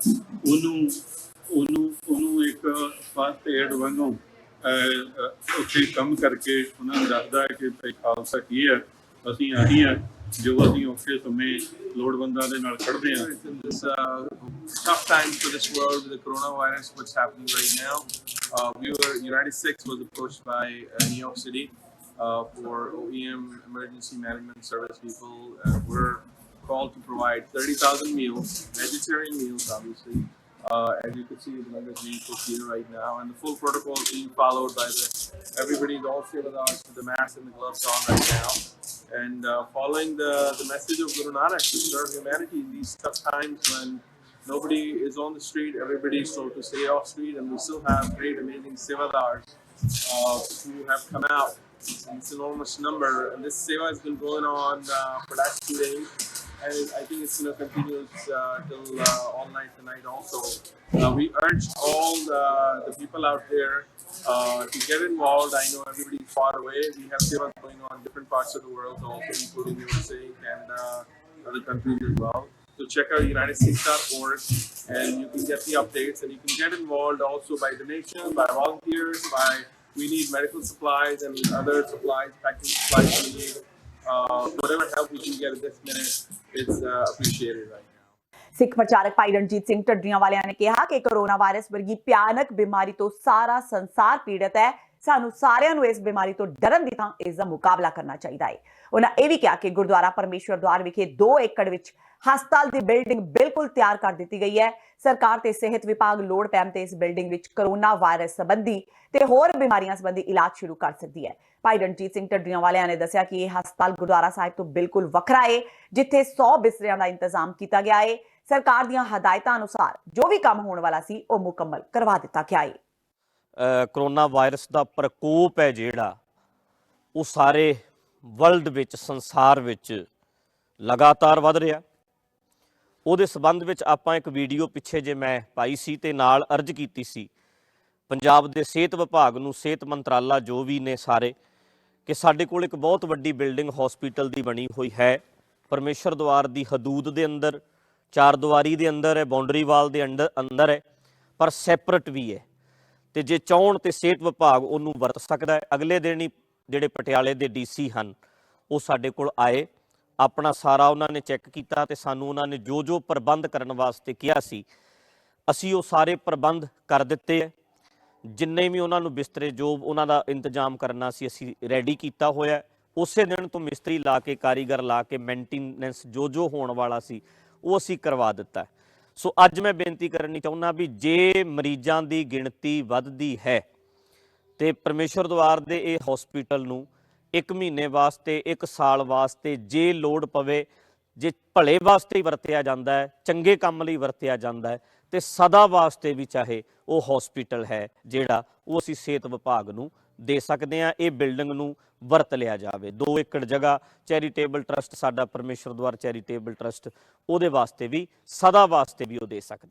ਉਹਨੂੰ ਇੱਕ ਫਸਟ ਏਡ ਵਾਂਗੂ ਉੱਥੇ ਕੰਮ ਕਰਕੇ ਉਹਨਾਂ ਨੂੰ ਦੱਸਦਾ ਹੈ ਕਿ ਭਾਈ ਖਾਲਸਾ ਕੀ ਹੈ, ਅਸੀਂ ਆਹੀ ਆ ਜੋ ਅਸੀਂ ਔਖੇ ਸਮੇਂ ਲੋੜਵੰਦਾਂ ਦੇ ਨਾਲ ਖੜਦੇ ਹਾਂ। Tough times for this world with the coronavirus, what's happening right now. United Six was approached by New York City for OEM emergency management service people. We're called to provide 30,000 meals, vegetarian meals, obviously. As you can see, the numbers being put here right now, and the full protocol is being followed by everybody's all Sevadars with the mask and the gloves on right now. And following the message of Guru Nanak to serve humanity in these tough times when nobody is on the street, everybody is told to stay off street, and we still have great, amazing Sevadars who have come out in this enormous number. And this Seva has been going on for the last 2 days, and I think it's going to continue till all night tonight also. We urge all the people out there to get involved. I know everybody's far away. We have Sevas going on in different parts of the world also, including USA, Canada, other countries as well. So check out United6.org and you can get the updates, and you can get involved also by donation, by volunteers, we need medical supplies and other supplies, packing supplies we need. Whatever help we can get at this minute, it's appreciated right now. ਸਿੱਖ ਪ੍ਰਚਾਰਕ ਭਾਈ ਰਣਜੀਤ ਸਿੰਘ ਢੱਡਰੀਆਂ ਵਾਲਿਆਂ ਨੇ ਕਿਹਾ ਕਿ corona virus ਵਰਗੀ ਭਿਆਨਕ ਬਿਮਾਰੀ ਤੋਂ ਸਾਰਾ ਸੰਸਾਰ ਪੀੜਤ ਹੈ। ਸਾਨੂੰ ਸਾਰਿਆਂ ਨੂੰ ਇਸ ਬਿਮਾਰੀ ਤੋਂ ਡਰਨ ਦੀ ਥਾਂ ਇਸ ਦਾ ਮੁਕਾਬਲਾ ਕਰਨਾ ਚਾਹੀਦਾ ਹੈ। ਉਹਨਾਂ ਇਹ ਵੀ ਕਿਹਾ ਕਿ ਗੁਰਦੁਆਰਾ ਪਰਮੇਸ਼ਵਰ ਦੁਆਰ ਵਿਖੇ 2 ਏਕੜ ਵਿੱਚ ਹਸਪਤਾਲ ਦੀ ਬਿਲਡਿੰਗ ਬਿਲਕੁਲ ਤਿਆਰ ਕਰ ਦਿੱਤੀ ਗਈ ਹੈ। ਸਰਕਾਰ ਤੇ ਸਿਹਤ ਵਿਭਾਗ ਲੋੜ ਪੈਣ ਤੇ ਇਸ ਬਿਲਡਿੰਗ ਵਿੱਚ ਕੋਰੋਨਾ ਵਾਇਰਸ ਸੰਬੰਧੀ ਤੇ ਹੋਰ ਬਿਮਾਰੀਆਂ ਸੰਬੰਧੀ ਇਲਾਜ ਸ਼ੁਰੂ ਕਰ ਸਕਦੀ ਹੈ। ਭਾਈ ਰਣਜੀਤ ਸਿੰਘ ਢੱਡਰੀਆਂ ਵਾਲਿਆਂ ਨੇ ਦੱਸਿਆ ਕਿ ਇਹ ਹਸਪਤਾਲ ਗੁਰਦੁਆਰਾ ਸਾਹਿਬ ਤੋਂ ਬਿਲਕੁਲ ਵੱਖਰਾ ਹੈ, ਜਿੱਥੇ 100 ਬਿਸਤਰਿਆਂ ਦਾ ਇੰਤਜ਼ਾਮ ਕੀਤਾ ਗਿਆ ਹੈ। ਸਰਕਾਰ ਦੀਆਂ ਹਦਾਇਤਾਂ ਅਨੁਸਾਰ ਜੋ ਵੀ ਕੰਮ ਹੋਣ ਵਾਲਾ ਸੀ ਉਹ ਮੁਕੰਮਲ ਕਰਵਾ ਦਿੱਤਾ ਗਿਆ ਹੈ। ਕਰੋਨਾ ਵਾਇਰਸ ਦਾ ਪ੍ਰਕੋਪ ਹੈ ਜਿਹੜਾ ਉਹ ਸਾਰੇ ਵਰਲਡ ਵਿੱਚ, ਸੰਸਾਰ ਵਿੱਚ ਲਗਾਤਾਰ ਵੱਧ ਰਿਹਾ। ਉਹਦੇ ਸਬੰਧ ਵਿੱਚ ਆਪਾਂ ਇੱਕ ਵੀਡੀਓ ਪਿੱਛੇ ਜੇ ਮੈਂ ਪਾਈ ਸੀ ਤੇ ਨਾਲ ਅਰਜ਼ ਕੀਤੀ ਸੀ ਪੰਜਾਬ ਦੇ ਸਿਹਤ ਵਿਭਾਗ ਨੂੰ, ਸਿਹਤ ਮੰਤਰਾਲਾ ਜੋ ਵੀ ਨੇ ਸਾਰੇ, ਕਿ ਸਾਡੇ ਕੋਲ ਇੱਕ ਬਹੁਤ ਵੱਡੀ ਬਿਲਡਿੰਗ ਹਸਪੀਟਲ ਦੀ ਬਣੀ ਹੋਈ ਹੈ ਪਰਮੇਸ਼ਰ ਦੁਆਰ ਦੀ ਹਦੂਦ ਦੇ ਅੰਦਰ, 4 ਦੀਵਾਰੀ ਦੇ ਅੰਦਰ ਹੈ, ਬਾਉਂਡਰੀ ਵਾਲ ਦੇ ਅੰਦਰ ਹੈ, ਪਰ ਸੈਪਰੇਟ ਵੀ ਹੈ। ਤੇ ਜੇ ਚਾਹਣ ਤੇ ਸਿਹਤ ਵਿਭਾਗ ਉਹਨੂੰ ਵਰਤ ਸਕਦਾ ਹੈ। ਅਗਲੇ ਦਿਨ ਹੀ ਜਿਹੜੇ ਪਟਿਆਲੇ ਦੇ ਡੀਸੀ ਹਨ ਉਹ ਸਾਡੇ ਕੋਲ ਆਏ, ਆਪਣਾ ਸਾਰਾ ਉਹਨਾਂ ਨੇ ਚੈੱਕ ਕੀਤਾ ਤੇ ਸਾਨੂੰ ਉਹਨਾਂ ਨੇ ਜੋ ਪ੍ਰਬੰਧ ਕਰਨ ਵਾਸਤੇ ਕਿਹਾ ਸੀ ਅਸੀਂ ਉਹ ਸਾਰੇ ਪ੍ਰਬੰਧ ਕਰ ਦਿੱਤੇ ਹੈ। ਜਿੰਨੇ ਵੀ ਉਹਨਾਂ ਨੂੰ ਬਿਸਤਰੇ ਜੋ ਉਹਨਾਂ ਦਾ ਇੰਤਜ਼ਾਮ ਕਰਨਾ ਸੀ ਅਸੀਂ ਰੈਡੀ ਕੀਤਾ ਹੋਇਆ। ਉਸੇ ਦਿਨ ਤੋਂ ਮਿਸਤਰੀ ਲਾ ਕੇ, ਕਾਰੀਗਰ ਲਾ ਕੇ, ਮੇਨਟੇਨੈਂਸ ਜੋ ਹੋਣ ਵਾਲਾ ਸੀ ਉਹ ਅਸੀਂ ਕਰਵਾ ਦਿੱਤਾ। ਸੋ ਅੱਜ ਮੈਂ ਬੇਨਤੀ ਕਰਨੀ ਚਾਹੁੰਦਾ ਵੀ ਜੇ ਮਰੀਜ਼ਾਂ ਦੀ ਗਿਣਤੀ ਵੱਧਦੀ ਹੈ ਤੇ ਪਰਮੇਸ਼ਰ ਦੁਆਰ ਦੇ ਇਹ ਹਸਪੀਟਲ ਨੂੰ 1 ਮਹੀਨੇ ਵਾਸਤੇ, 1 ਸਾਲ ਵਾਸਤੇ ਜੇ ਲੋੜ ਪਵੇ, ਜੇ ਭਲੇ ਵਾਸਤੇ ਹੀ ਵਰਤਿਆ ਜਾਂਦਾ ਹੈ, ਚੰਗੇ ਕੰਮ ਲਈ ਵਰਤਿਆ ਜਾਂਦਾ ਹੈ, ਤੇ ਸਦਾ ਵਾਸਤੇ ਵੀ ਚਾਹੇ ਉਹ ਹਸਪੀਟਲ ਹੈ ਜਿਹੜਾ ਉਹ ਅਸੀਂ ਸਿਹਤ ਵਿਭਾਗ ਨੂੰ ਦੇ ਸਕਦੇ ਹਾਂ। ਇਹ ਬਿਲਡਿੰਗ ਨੂੰ ਵਰਤ ਲਿਆ ਜਾਵੇ। 2 ਏਕੜ ਜਗ੍ਹਾ ਚੈਰੀਟੇਬਲ ਟਰਸਟ, ਸਾਡਾ ਪਰਮੇਸ਼ਰ ਦੁਆਰ ਚੈਰੀਟੇਬਲ ਟਰਸਟ, ਉਹਦੇ ਵਾਸਤੇ ਵੀ, ਸਦਾ ਵਾਸਤੇ ਵੀ ਉਹ ਦੇ ਸਕਦਾ।